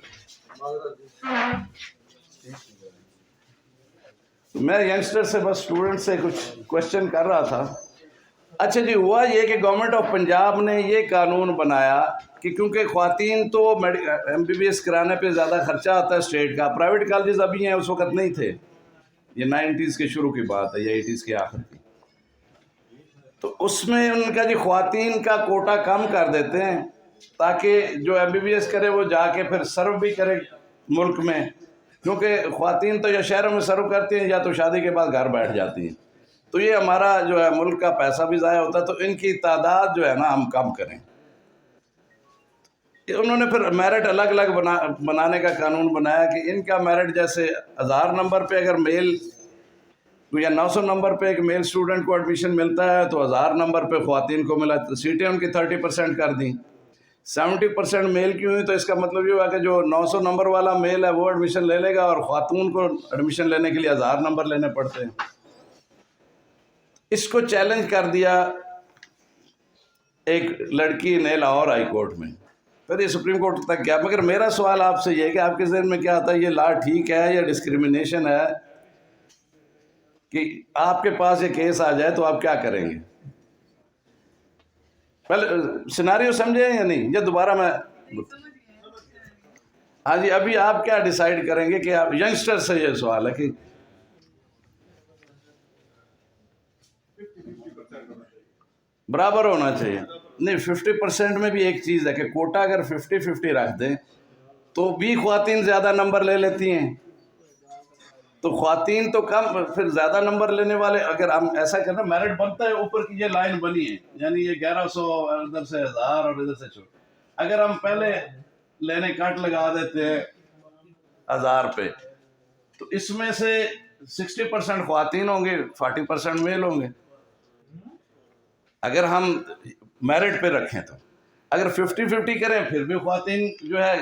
Speaker 4: میں ینگسٹر سے بس اسٹوڈنٹ سے کچھ کوشچن کر رہا تھا۔ اچھا جی، ہوا یہ کہ گورنمنٹ آف پنجاب نے یہ قانون بنایا کہ کیونکہ خواتین تو MBBS کرانے پہ زیادہ خرچہ آتا ہے اسٹیٹ کا، پرائیویٹ کالجز ابھی ہیں، اس وقت نہیں تھے، یہ 90s کے شروع کی بات ہے یا 80s کے آخر کی، تو اس میں ان کا جی خواتین کا کوٹا کم کر دیتے ہیں تاکہ جو MBBS کرے وہ جا کے پھر سرو بھی کرے ملک میں، کیونکہ خواتین تو یا شہروں میں سرو کرتی ہیں یا تو شادی کے بعد گھر بیٹھ جاتی ہیں، تو یہ ہمارا جو ہے ملک کا پیسہ بھی ضائع ہوتا ہے، تو ان کی تعداد جو ہے نا ہم کم کریں۔ انہوں نے پھر میرٹ الگ الگ بنانے کا قانون بنایا کہ ان کا میرٹ جیسے 1000 نمبر پہ اگر میل یا 900 نمبر پہ ایک میل اسٹوڈنٹ کو ایڈمیشن ملتا ہے تو 1000 نمبر پہ خواتین کو ملا، تو سیٹیں ان کی 30% کر دیں، 70% میل کی ہوئی، تو اس کا مطلب یہ ہوا کہ جو 900 نمبر والا میل ہے وہ ایڈمیشن لے لے گا، اور خاتون کو ایڈمیشن لینے کے لیے 1000 نمبر لینے پڑتے ہیں۔ اس کو چیلنج کر دیا ایک لڑکی نے لاہور ہائی کورٹ میں، پھر یہ سپریم کورٹ تک گیا۔ مگر میرا سوال آپ سے یہ ہے کہ آپ کے ذہن میں کیا آتا ہے، یہ لا ٹھیک ہے یا ڈسکریمنیشن ہے؟ کہ آپ کے پاس یہ کیس آ جائے تو آپ کیا کریں گے؟ پہلے سیناریو سمجھے یا نہیں، یا دوبارہ میں؟ ہاں جی، ابھی آپ کیا ڈیسائیڈ کریں گے کہ آپ ینگسٹر سے یہ سوال ہے کہ برابر ہونا چاہیے؟ نہیں، 50% میں بھی ایک چیز ہے کہ کوٹا اگر 50-50 رکھ دیں تو بھی خواتین زیادہ نمبر لے لیتی ہیں، تو خواتین تو کم، پھر زیادہ نمبر لینے والے اگر ہم ایسا کرنا، میرٹ بنتا ہے اوپر کی یہ لائن بنی ہے، یعنی یہ 1100 ادھر سے 1000 اور ادھر سے چھوٹ، اگر ہم پہلے لینے کٹ لگا دیتے ہیں 1000 پہ تو اس میں سے 60% خواتین ہوں گے، 40% میل ہوں گے۔ اگر ہم میرٹ پہ رکھیں تو اگر 50-50 کریں پھر بھی خواتین جو ہے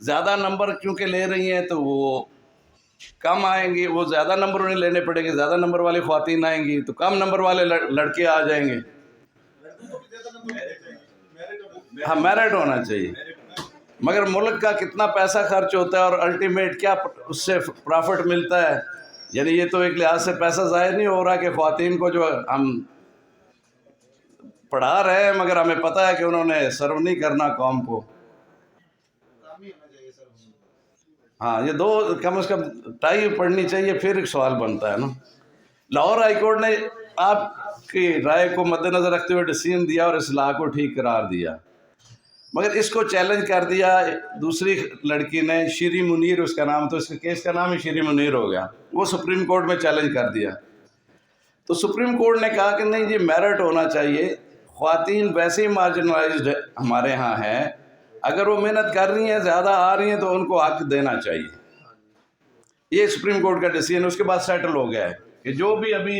Speaker 4: زیادہ نمبر کیونکہ لے رہی ہیں تو وہ کم آئیں گی، وہ زیادہ نمبر انہیں لینے پڑیں گے، زیادہ نمبر والی خواتین آئیں گی تو کم نمبر والے لڑکے آ جائیں گے۔ ہاں، میرٹ ہونا چاہیے، مگر ملک کا کتنا پیسہ خرچ ہوتا ہے اور الٹیمیٹ کیا اس سے پرافٹ ملتا ہے، یعنی یہ تو ایک لحاظ سے پیسہ ضائع نہیں ہو رہا کہ خواتین کو جو ہم پڑھا رہے ہیں مگر ہمیں پتہ ہے کہ انہوں نے سرو نہیں کرنا قوم کو۔ ہاں، یہ دو کم از کم ٹائی پڑھنی چاہیے، پھر ایک سوال بنتا ہے نا۔ لاہور ہائی کورٹ نے آپ کی رائے کو مد نظر رکھتے ہوئے ڈیسیژن دیا اور اصلاح کو ٹھیک قرار دیا، مگر اس کو چیلنج کر دیا دوسری لڑکی نے، شیری منیر اس کا نام، تو اس کے کیس کا نام ہی شیری منیر ہو گیا، وہ سپریم کورٹ میں چیلنج کر دیا، تو سپریم کورٹ نے کہا کہ نہیں، یہ میرٹ ہونا چاہیے، خواتین ویسے ہی مارجنلائزڈ ہمارے ہاں ہیں، اگر وہ محنت کر رہی ہیں، زیادہ آ رہی ہیں تو ان کو حق دینا چاہیے۔ یہ سپریم کورٹ کا ڈیسیژن اس کے بعد سیٹل ہو گیا ہے کہ جو بھی ابھی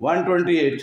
Speaker 4: 128,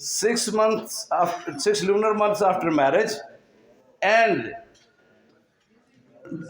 Speaker 4: 6 lunar months after marriage and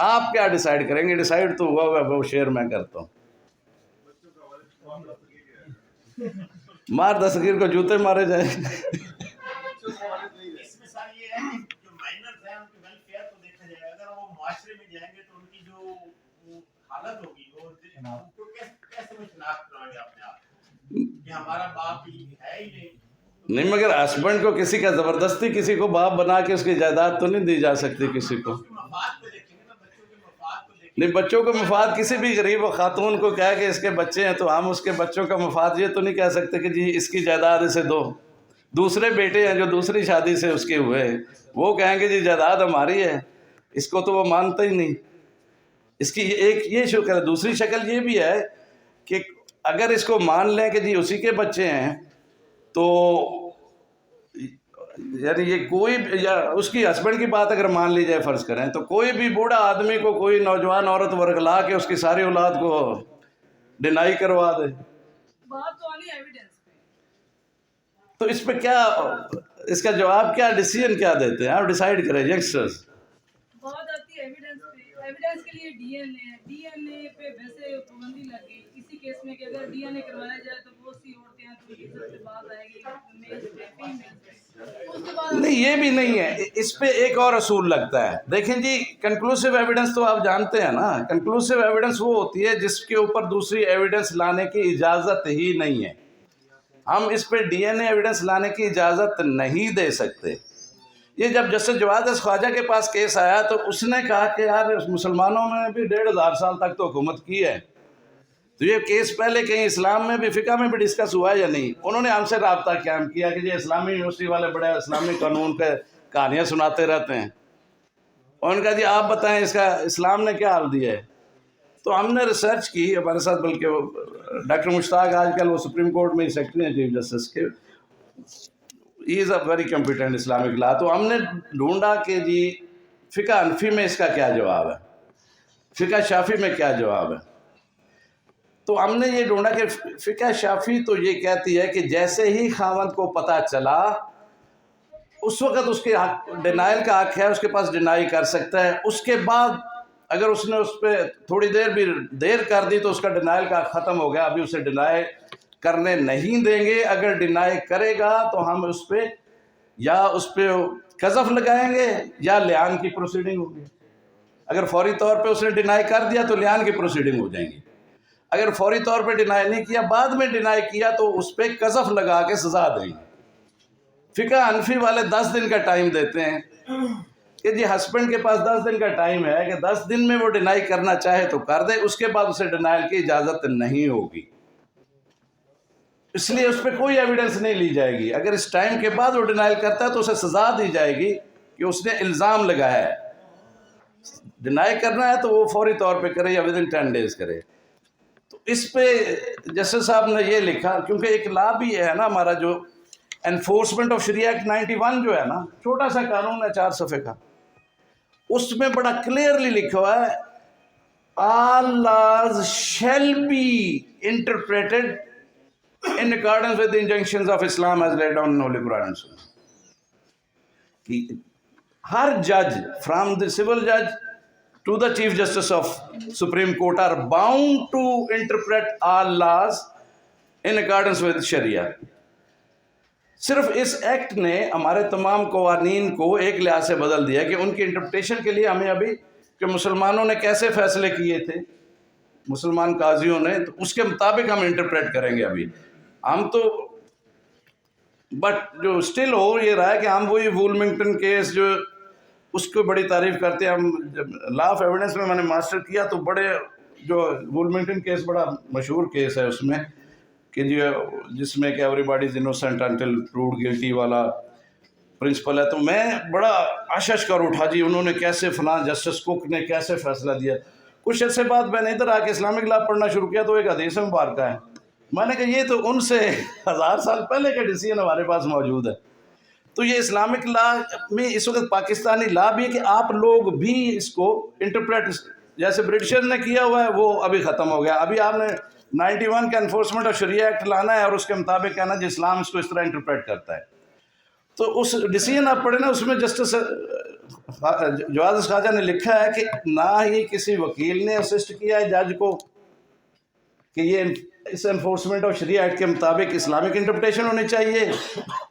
Speaker 4: آپ کیا ڈیسائیڈ کریں گے؟ ڈیسائیڈ تو ہوا ہے، وہ شیئر میں کرتا ہوں. مار دستگیر کو جوتے مارے جائیں.
Speaker 5: اس میں سر یہ ہے کہ جو مائنرز ہیں ان کی ویلفیئر کو دیکھا جائے گا. اگر وہ معاشرے میں جائیں گے تو ان کی جو حالت ہوگی وہ کیسے میں شناخت کرائیں گے اپنے آپ کہ ہمارا باپ ہے ہی نہیں.
Speaker 4: مگر ہسبینڈ کو کسی کا زبردستی کسی کو باپ بنا کے اس کی جائیداد تو نہیں دی جا سکتی کسی کو.
Speaker 5: مفاد کو دیکھیں گے نا، بچوں کے مفاد کو دیکھیں.
Speaker 4: نہیں، بچوں کا مفاد کسی بھی غریب و خاتون کو کہہ کہ اس کے بچے ہیں تو ہم اس کے بچوں کا مفاد یہ تو نہیں کہہ سکتے کہ جی اس کی جائیداد اسے دو. دوسرے بیٹے ہیں جو دوسری شادی سے اس کے ہوئے، وہ کہیں گے جی جائیداد ہماری ہے، اس کو تو وہ مانتا ہی نہیں. اس کی ایک یہ شکل ہے. دوسری شکل یہ بھی ہے کہ اگر اس کو مان لیں کہ جی اسی کے بچے ہیں تو یعنی یہ کوئی یا اس کی ہسبینڈ کی بات اگر مان لی جائے فرض کریں تو کوئی بھی بوڑھا آدمی کو کوئی نوجوان عورت ورگلا کے اس کی ساری اولاد کو ڈینائی کروا دے
Speaker 6: بات تو آنی ایویڈنس پہ.
Speaker 4: تو اس پہ کیا، اس کا جواب کیا، ڈیسیجن کیا دیتے ہیں؟ آپ ڈیسائیڈ کریں ینگسٹرز.
Speaker 6: بات آتی ہے ایویڈنس پہ. ایویڈنس کے لیے ڈی این اے پہ ویسے پابندی لگ گئی کسی کیس میں کہ اگر ڈی این اے کروایا جائے تو بہت سی عورتیں ہیں تو عزت سے بات آئے گی میل پہ فیمیل پہ. اس کے بعد
Speaker 4: نہیں، یہ بھی نہیں ہے. اس پہ ایک اور اصول لگتا ہے. دیکھیں جی، کنکلوسیو ایویڈنس تو آپ جانتے ہیں نا. کنکلوسیو ایویڈنس وہ ہوتی ہے جس کے اوپر دوسری ایویڈنس لانے کی اجازت ہی نہیں ہے. ہم اس پہ ڈی این اے ایویڈنس لانے کی اجازت نہیں دے سکتے. یہ جب جسٹس جواد خواجہ کے پاس کیس آیا تو اس نے کہا کہ یار مسلمانوں میں بھی 1500 سال تک تو حکومت کی ہے، تو یہ کیس پہلے کہیں اسلام میں بھی فقہ میں بھی ڈسکس ہوا ہے یا نہیں؟ انہوں نے ہم سے رابطہ قائم کیا کہ یہ اسلامی یونیورسٹی والے بڑے اسلامی قانون کے کہانیاں سناتے رہتے ہیں. اور ان کا جی آپ بتائیں اس کا اسلام نے کیا حال دیا ہے؟ تو ہم نے ریسرچ کی ہمارے ساتھ، بلکہ وہ ڈاکٹر مشتاق آج کل وہ سپریم کورٹ میں سیکرٹری ہیں چیف جسٹس کے، he is a very competent Islamic law. تو ہم نے ڈھونڈا کہ جی فقہ حنفی میں اس کا کیا جواب ہے، فقہ شافی میں کیا جواب ہے. تو ہم نے یہ ڈھونڈا کہ فقہ شافی تو یہ کہتی ہے کہ جیسے ہی خاوند کو پتہ چلا اس وقت اس کے حق ڈینائل کا حق ہے، اس کے پاس ڈینائی کر سکتا ہے. اس کے بعد اگر اس نے اس پہ تھوڑی دیر بھی دیر کر دی تو اس کا ڈینائل کا حق ختم ہو گیا. ابھی اسے ڈینائی کرنے نہیں دیں گے. اگر ڈینائی کرے گا تو ہم اس پہ یا اس پہ قذف لگائیں گے یا لیان کی پروسیڈنگ ہوگی. اگر فوری طور پہ اس نے ڈینائی کر دیا تو لیان کی پروسیڈنگ ہو جائیں گی. اگر فوری طور پہ ڈینائی نہیں کیا، بعد میں ڈینائی کیا، تو اس پہ قذف لگا کے سزا دیں گے. فقہ حنفی والے 10 دن کا ٹائم دیتے ہیں کہ جی ہسبینڈ کے پاس 10 دن کا ٹائم ہے کہ 10 دن میں وہ ڈینائی کرنا چاہے تو کر دے، اس کے بعد اسے ڈینائل کی اجازت نہیں ہوگی. اس لیے اس پہ کوئی ایویڈنس نہیں لی جائے گی. اگر اس ٹائم کے بعد وہ ڈینائل کرتا ہے تو اسے سزا دی جائے گی کہ اس نے الزام لگایا ہے. ڈینائی کرنا ہے تو وہ فوری طور پہ کرے یا ود ان 10 days کرے. تو اس پہ جسٹس صاحب نے یہ لکھا، کیونکہ ایک لا بھی ہے نا ہمارا جو انفورسمنٹ آف شریعہ ایکٹ 91 جو ہے نا، چھوٹا سا قانون ہے 4 صفحے کا، اس میں بڑا کلیئرلی لکھا ہوا ہے all laws shall be interpreted in accordance with the injunctions of Islam as laid down in Holy Quran and Sunnah. کہ ہر جج from the civil judge to the Chief Justice of Supreme Court are bound to interpret all laws in accordance with Sharia. صرف اس act نے ہمارے تمام قوانین کو ایک لحاظ سے بدل دیا کہ ان کی انٹرپریٹیشن کے لیے ہمیں ابھی کہ مسلمانوں نے کیسے فیصلے کیے تھے مسلمان قاضیوں نے، تو اس کے مطابق ہم انٹرپریٹ کریں گے. ابھی ہم تو بٹ جو اسٹل ہو یہ رہا ہے کہ ہم وہی وولمنگٹن کیس جو اس کو بڑی تعریف کرتے ہیں. ہم جب لا آف ایویڈنس میں نے ماسٹر کیا تو بڑے جو وولمنگٹن کیس بڑا مشہور کیس ہے اس میں کہ جس میں کہ everybody is innocent until proved guilty والا پرنسپل ہے. تو میں بڑا اشش کر اٹھا جی انہوں نے کیسے فلاں جسٹس کوک نے کیسے فیصلہ دیا. کچھ عرصے بعد میں نے ادھر آ کے اسلامک لا پڑھنا شروع کیا تو ایک حدیث مبارکہ ہے. میں نے کہا یہ تو ان سے 1000 سال پہلے کا ڈیسیژن ہمارے پاس موجود ہے. تو یہ اسلامک لا میں اس وقت پاکستانی لا بھی ہے کہ آپ لوگ بھی اس کو انٹرپریٹ جیسے برٹشر نے کیا ہوا ہے وہ ابھی ختم ہو گیا. ابھی آپ نے 91 کا انفورسمنٹ آف شریعہ ایکٹ لانا ہے اور اس کے مطابق کہنا جی اسلام اس کو اس طرح انٹرپریٹ کرتا ہے. تو اس ڈیسیجن آپ پڑھیں نا، اس میں جسٹس جواز خواجہ نے لکھا ہے کہ نہ ہی کسی وکیل نے اسسٹ کیا ہے جج کو کہ یہ اس انفورسمنٹ آف شریعہ ایکٹ کے مطابق اسلامک انٹرپریٹیشن ہونی چاہیے،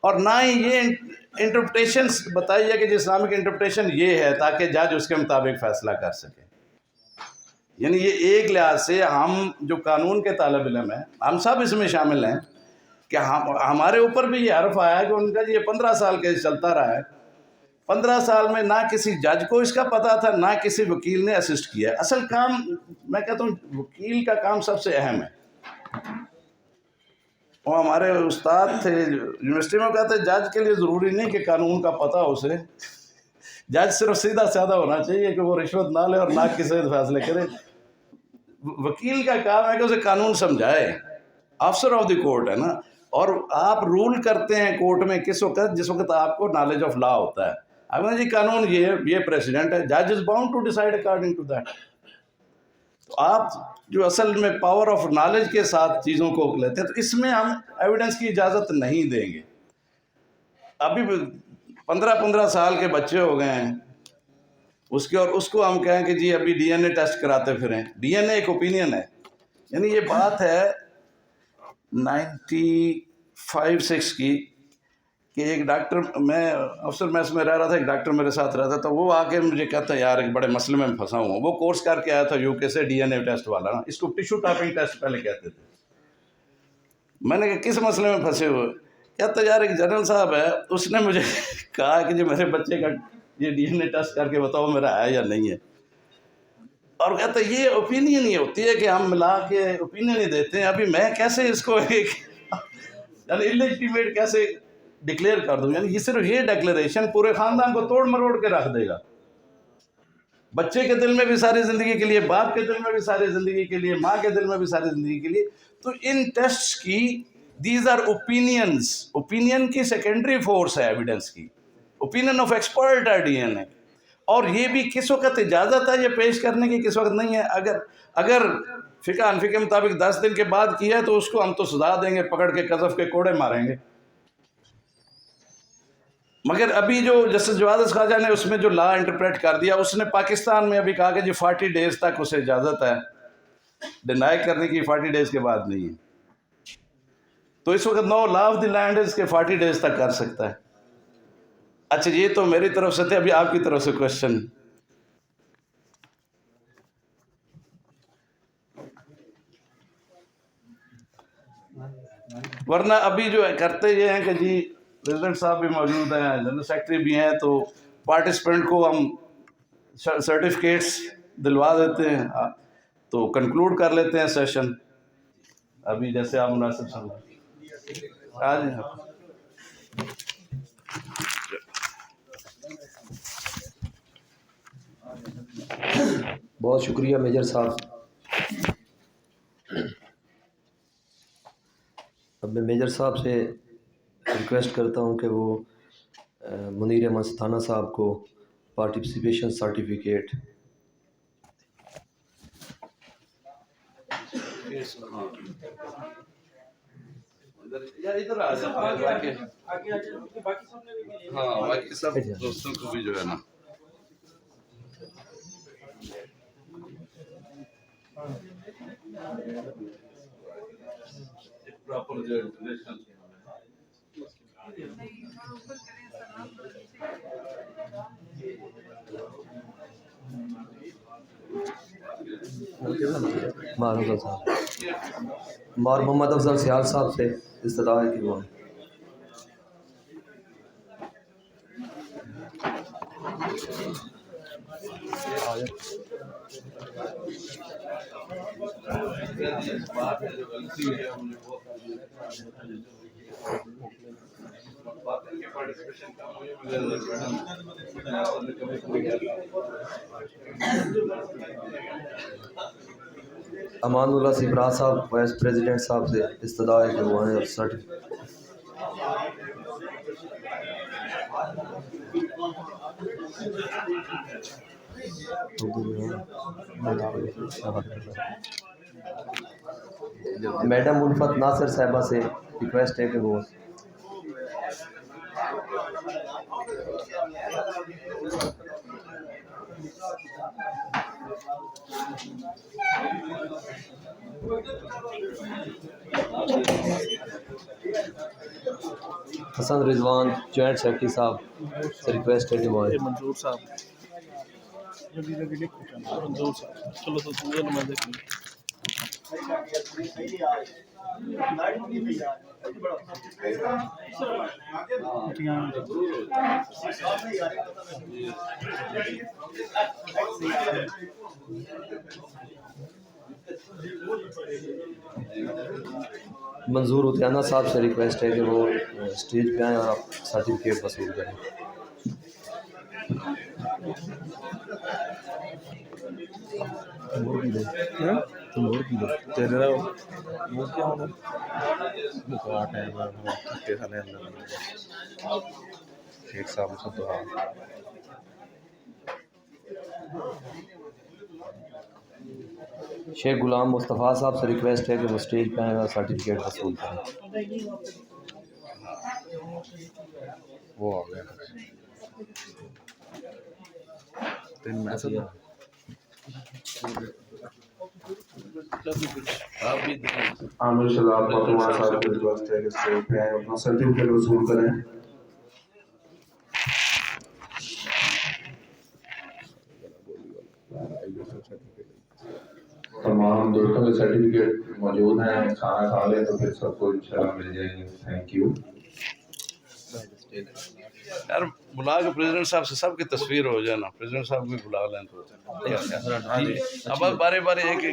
Speaker 4: اور نہ ہی یہ انٹرپریٹیشن بتائی ہے کہ جو اسلامک انٹرپریٹیشن یہ ہے تاکہ جج اس کے مطابق فیصلہ کر سکے. یعنی یہ ایک لحاظ سے ہم جو قانون کے طالب علم ہیں، ہم سب اس میں شامل ہیں کہ ہمارے اوپر بھی یہ حرف آیا کہ ان کا یہ 15 سال کے چلتا رہا ہے. 15 سال میں نہ کسی جج کو اس کا پتہ تھا، نہ کسی وکیل نے اسسٹ کیا. اصل کام میں کہتا ہوں وکیل کا کام سب سے اہم ہے. وہ ہمارے استاد تھے یونیورسٹی میں، کہتے جج کے لیے ضروری نہیں کہ قانون کا پتہ ہو اسے، جج صرف سیدھا سادہ ہونا چاہیے کہ وہ رشوت نہ لے اور نہ کسی فیصلے کرے. وکیل کا کام ہے کہ اسے قانون سمجھائے، آفسر آف دی کورٹ ہے نا. اور آپ رول کرتے ہیں کورٹ میں کس وقت؟ جس وقت آپ کو نالج آف لا ہوتا ہے. اگر جی قانون یہ پریسیڈنٹ ہے، جج is bound to decide according to that. تو آپ جو اصل میں پاور آف نالج کے ساتھ چیزوں کو لیتے ہیں، تو اس میں ہم ایویڈنس کی اجازت نہیں دیں گے. ابھی 15 سال کے بچے ہو گئے ہیں اور اس کو ہم کہیں کہ جی ابھی ڈی این اے ٹیسٹ کراتے پھریں. ڈی این اے ایک اوپینین ہے. یعنی یہ بات ہے 95-6 کی کہ ایک ڈاکٹر، میں افسر میس میں رہ رہا تھا، ایک ڈاکٹر میرے ساتھ رہتا تھا. وہ آ کے مجھے کہتا ہے یار ایک بڑے مسئلے میں پھنسا ہوں. وہ کورس کر کے آیا تھا یو کے سے، ڈی این اے ٹیسٹ والا نا، اس کو ٹیشو ٹائپنگ ٹیسٹ پہلے کہتے تھے. میں نے کہا کس مسئلے میں پھنسے ہوئے؟ کہتا یار ایک جنرل صاحب ہے، اس نے مجھے کہا کہ جی میرے بچے کا یہ ڈی این اے ٹیسٹ کر کے بتاؤ میرا ہے یا نہیں ہے. اور کہتا یہ اوپینین ہی ہوتی ہے کہ ہم ملا کے اوپینین ہی دیتے ہیں. ابھی میں کیسے اس کو ایک یعنی انلیجیٹیمیٹ کیسے ڈکلیئر کر دوں؟ یعنی یہ صرف یہ ڈکلیریشن پورے خاندان کو توڑ مروڑ کے رکھ دے گا. بچے کے دل میں بھی ساری زندگی کے لیے، باپ کے دل میں بھی ساری زندگی کے لیے، ماں کے دل میں بھی ساری زندگی کے لیے. تو ان ٹیسٹ کی دیز آر اوپینینز. اوپینین کی سیکنڈری فورس ہے ایویڈنس کی. اوپینین آف ایکسپرٹ ہے ڈی این اے. اور یہ بھی کس وقت اجازت ہے یہ پیش کرنے کی، کس وقت نہیں ہے. اگر فقہ حنفی کے مطابق 10 دن کے بعد کیا ہے تو اس کو ہم تو سزا دیں گے، پکڑ کے قذف کے کوڑے ماریں گے. مگر ابھی جو جسٹس جواز خواجہ نے اس میں جو لا انٹرپریٹ کر دیا، اس نے پاکستان میں ابھی کہا کہ جی 40 ڈیز تک اسے اجازت ہے ڈینائی کرنے کی، 40 ڈیز کے بعد نہیں ہے. تو اس وقت نو law of the land is کہ 40 ڈیز تک کر سکتا ہے. اچھا یہ تو میری طرف سے تھے، ابھی آپ کی طرف سے کوشچن. ورنہ ابھی جو کرتے یہ ہیں کہ جی پریزیڈنٹ صاحب بھی موجود ہیں، جنرل سیکرٹری بھی ہیں، تو پارٹیسپینٹ کو ہم سرٹیفکیٹس دلوا دیتے ہیں تو کنکلوڈ کر لیتے ہیں سیشن. ابھی جیسے آپ مناسب سمجھیں. آج
Speaker 3: بہت شکریہ میجر صاحب. اب میں میجر صاحب سے ریکویسٹ کرتا ہوں کہ وہ منیر مستانہ صاحب کو پارٹیسپیشن سرٹیفکیٹ.
Speaker 4: ہاں باقی سب دوستوں کو بھی جو ہے نا پراپر جو انٹرنیشنل
Speaker 3: مار محمد افضل سیال صاحب سے استدعا ہے کہ وہ امان اللہ سپرا صاحب وائس پریزیڈنٹ صاحب سے استدعا ہے کہ وہ آئیں اور میڈم الفت ناصر صاحبہ سے ریکویسٹ ہے کہ وہ حسن رضوان جوائنٹ سیکرٹری صاحب سے ریکویسٹ ہے کہ وہ آئیں۔
Speaker 7: منظور صاحب منظور صاحب چلو تو سمجھے نمائندے کی
Speaker 3: منظور اتیانہ صاحب سے ریکویسٹ ہے کہ وہ اسٹیج پہ آئیں اور آپ سرٹیفکیٹ وصول کریں۔
Speaker 7: تیرے رہو وہ کیا ہونا بکوا ٹائم تھکے کھانے اندر شیخ صاحب سے دعا
Speaker 3: شیخ غلام مصطفیٰ صاحب سے ریکویسٹ ہے کہ وہ اسٹیج پہ آئیں اور سرٹیفکیٹ وصول کریں۔
Speaker 7: وہ آ گیا تین میسج
Speaker 8: عامر شداب فاطمہ صاحب کے دوست ہے کہ اسٹیج پہ آئے اپنا سرٹیفکیٹ وصول کریں۔ تمام دوستوں کے سرٹیفکیٹ موجود ہیں، کھانا کھا لیں تو پھر سب کو انشاءاللہ مل جائیں گے۔ Thank you.
Speaker 4: یار بلا کے پریزیڈنٹ صاحب سے سب کی تصویر ہو جائے نا، پریزیڈنٹ صاحب بھی بلا لیں تو اب بارے بارے ایک